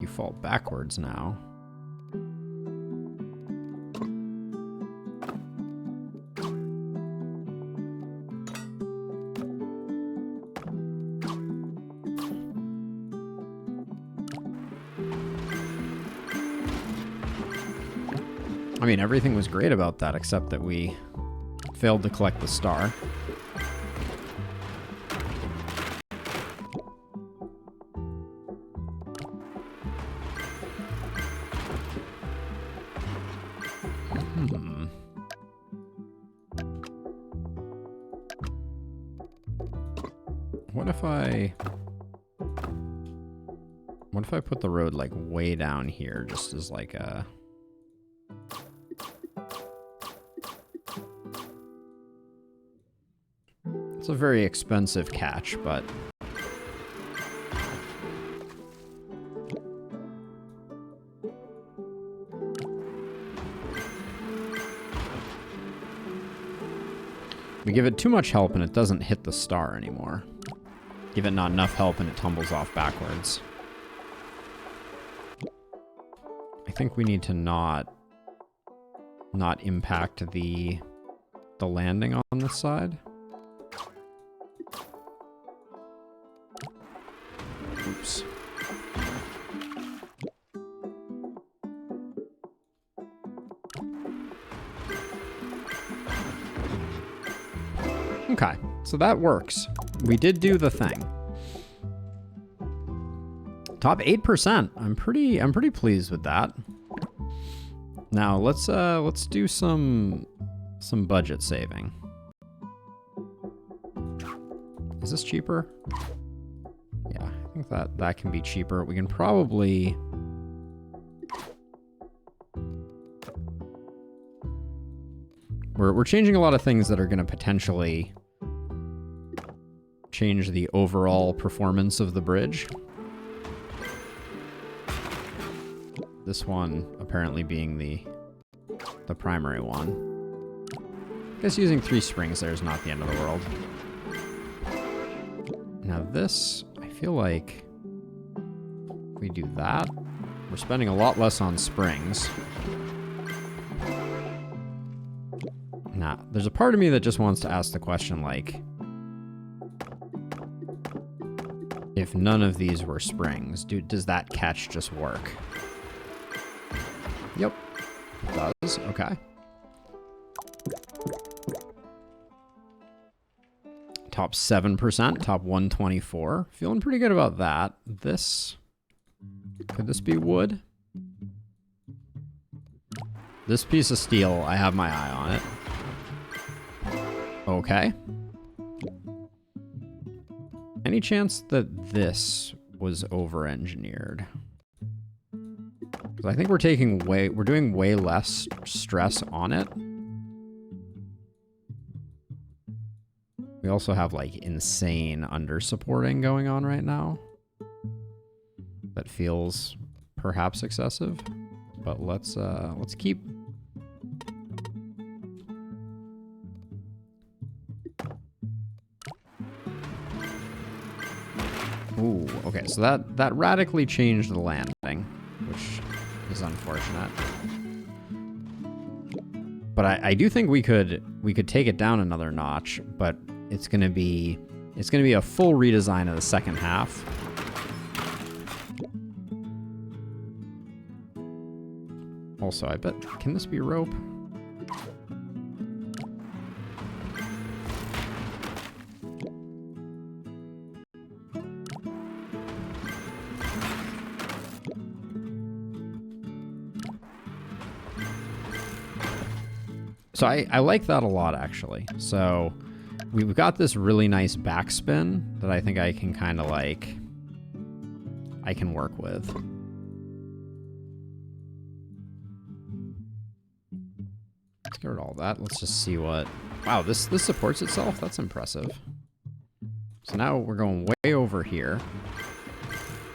S1: You fall backwards now. I mean, everything was great about that, except that we failed to collect the star. What if I put the road like way down here, just as like a... It's a very expensive catch, but... We give it too much help and it doesn't hit the star anymore. Give it not enough help and it tumbles off backwards. I think we need to not impact the landing on this side. Oops. Okay, so that works. We did do the thing. Top 8%. I'm pretty pleased with that. Now let's do some budget saving. Is this cheaper? Yeah, I think that can be cheaper. We can probably... We're changing a lot of things that are going to potentially change the overall performance of the bridge. This one apparently being the primary one. I guess using 3 springs there is not the end of the world. Now this, I feel like if we do that, we're spending a lot less on springs. Nah, there's a part of me that just wants to ask the question, like, if none of these were springs, does that catch just work? Yep, it does. Okay. Top 7%, top 124. Feeling pretty good about that. This Could this be wood? This piece of steel, I have my eye on it. Okay. Any chance that this was over-engineered? Because I think we're doing way less stress on it. We also have like insane under-supporting going on right now. That feels perhaps excessive, but let's keep. Ooh, okay, so that radically changed the landing, which is unfortunate. But I do think we could take it down another notch, but it's gonna be a full redesign of the second half. Also, I bet, can this be rope? So I like that a lot, actually. So we've got this really nice backspin that I think I can kind of like, I can work with. Let's get rid of all that. Let's just see what... Wow, this supports itself? That's impressive. So now we're going way over here.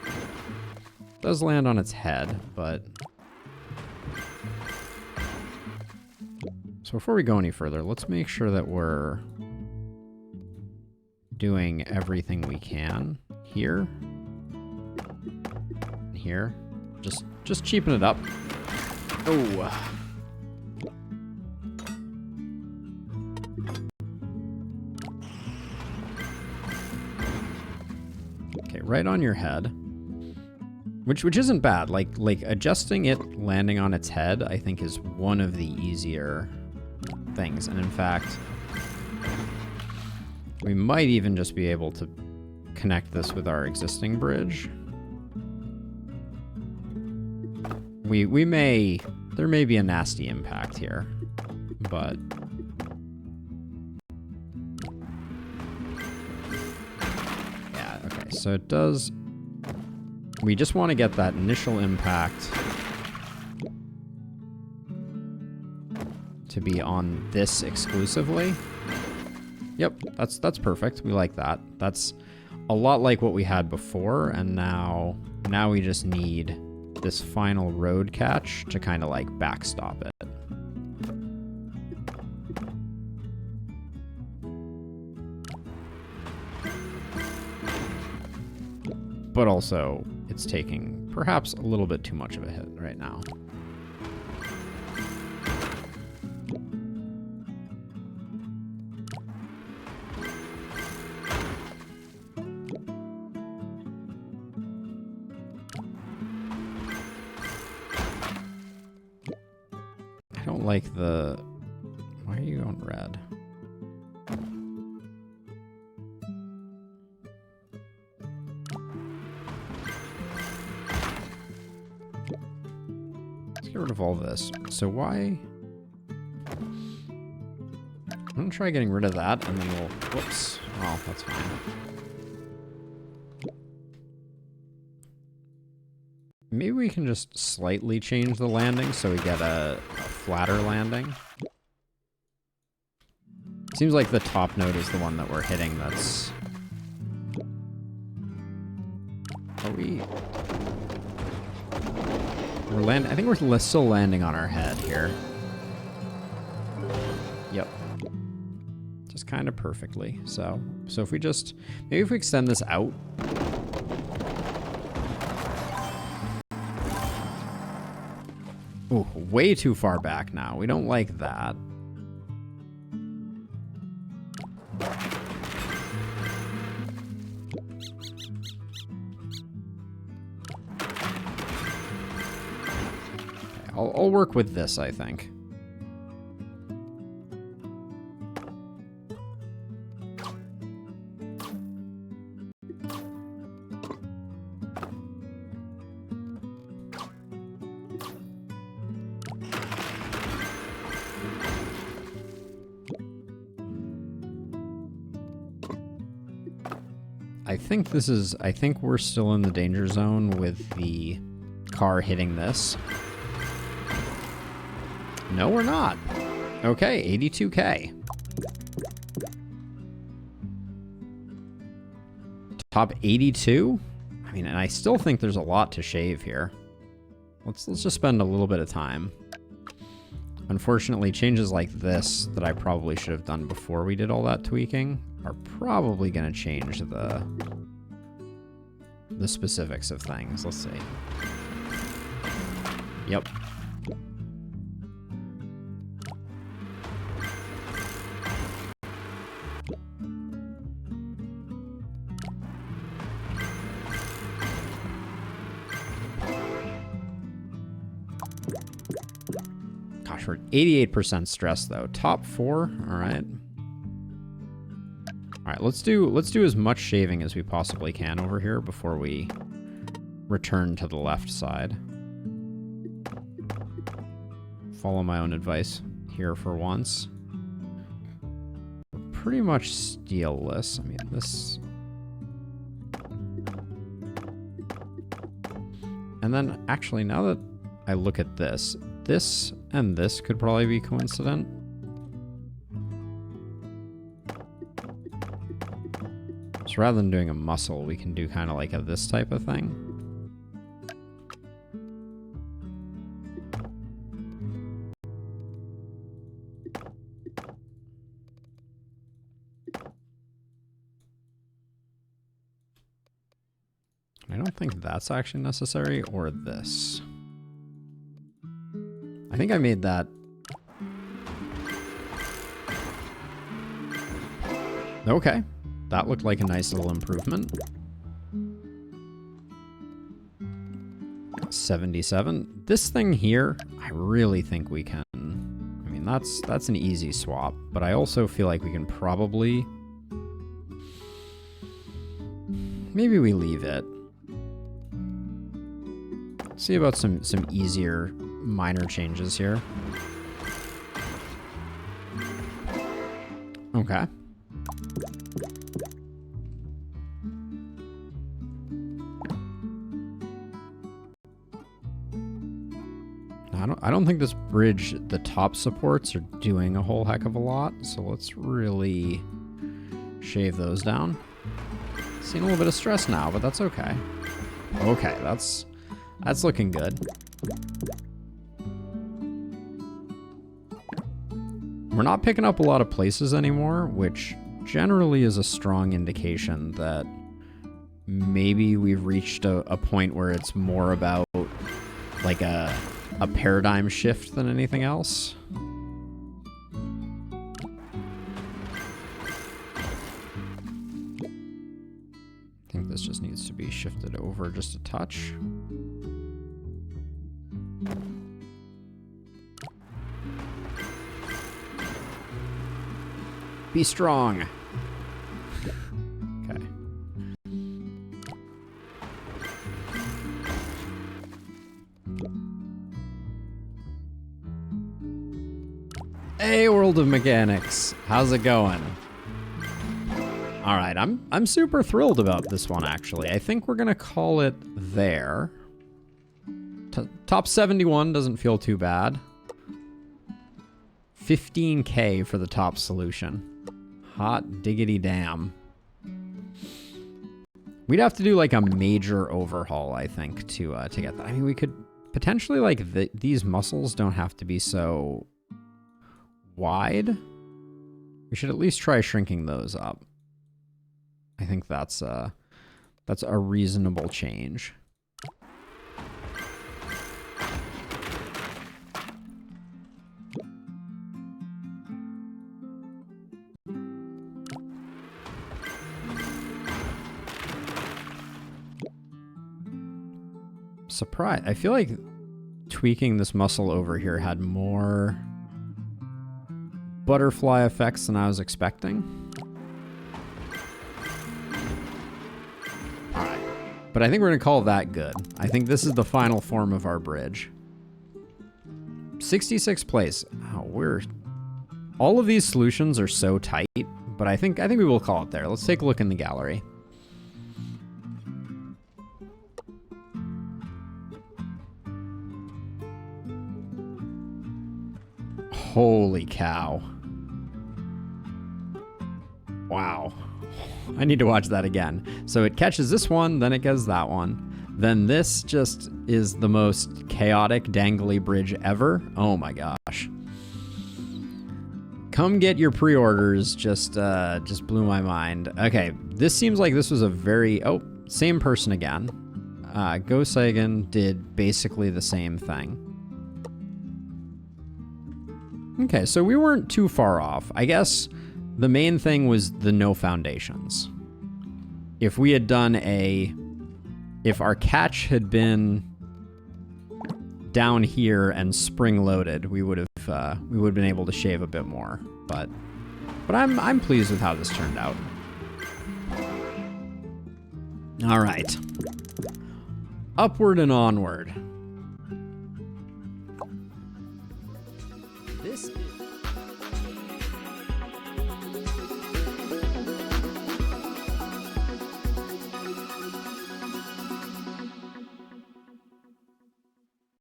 S1: It does land on its head, but... So before we go any further, let's make sure that we're doing everything we can here. And here. Just cheapen it up. Oh. Okay, right on your head. Which isn't bad. Like adjusting it landing on its head, I think is one of the easier things. And in fact, we might even just be able to connect this with our existing bridge. There may be a nasty impact here, but yeah, okay, so it does, we just want to get that initial impact to be on this exclusively. Yep, that's perfect. We like that. That's a lot like what we had before, and now we just need this final road catch to kind of like backstop it. But also, it's taking perhaps a little bit too much of a hit right now. I don't like the... Why are you on red? Let's get rid of all this. So why... I'm gonna try getting rid of that, and then we'll... Whoops. Oh, that's fine. Maybe we can just slightly change the landing so we get a flatter landing. Seems like the top note is the one that we're hitting that's... Are we... I think we're still landing on our head here. Yep. Just kind of perfectly. So if we just... Maybe if we extend this out... Ooh, way too far back now. We don't like that. Okay, I'll work with this, I think. I think we're still in the danger zone with the car hitting this. No, we're not. Okay, 82K. Top 82? I mean, and I still think there's a lot to shave here. Let's just spend a little bit of time. Unfortunately, changes like this that I probably should have done before we did all that tweaking are probably going to change the specifics of things. Let's see. Yep. Gosh, we're 88% stress though. Top 4. All right. All right, let's do as much shaving as we possibly can over here before we return to the left side. Follow my own advice here for once. We're pretty much steelless. I mean, this. And then actually, now that I look at this and this could probably be coincident. So rather than doing a muscle, we can do kind of like this type of thing. I don't think that's actually necessary, or this. I think I made that. Okay. That looked like a nice little improvement. 77. This thing here, I really think we can. I mean, that's an easy swap, but I also feel like we can probably. Maybe we leave it. See about some easier minor changes here. Okay. I don't think this bridge, the top supports are doing a whole heck of a lot, so let's really shave those down. Seeing a little bit of stress now, but that's okay. Okay, that's looking good. We're not picking up a lot of places anymore, which generally is a strong indication that maybe we've reached a point where it's more about like a paradigm shift than anything else. I think this just needs to be shifted over just a touch. Be strong. Okay. Hey, World of Mechanics. How's it going? All right, I'm super thrilled about this one, actually. I think we're gonna call it there. Top 71 doesn't feel too bad. 15K for the top solution. Hot diggity damn. We'd have to do like a major overhaul, I think, to get that. I mean, we could potentially like these muscles don't have to be so wide. We should at least try shrinking those up. I think that's a reasonable change. Surprise. I feel like tweaking this muscle over here had more butterfly effects than I was expecting. All right. But I think we're going to call that good. I think this is the final form of our bridge. 66th place. Oh, all of these solutions are so tight, but I think we will call it there. Let's take a look in the gallery. Holy cow. Wow. I need to watch that again. So it catches this one, then it gets that one. Then this just is the most chaotic dangly bridge ever. Oh my gosh. Come get your pre-orders. Just blew my mind. Okay, this seems like this was a very... Oh, same person again. Go Sagan did basically the same thing. Okay, so we weren't too far off. I guess the main thing was the no foundations. If we had done if our catch had been down here and spring-loaded, we would have been able to shave a bit more. But I'm pleased with how this turned out. All right, upward and onward. This is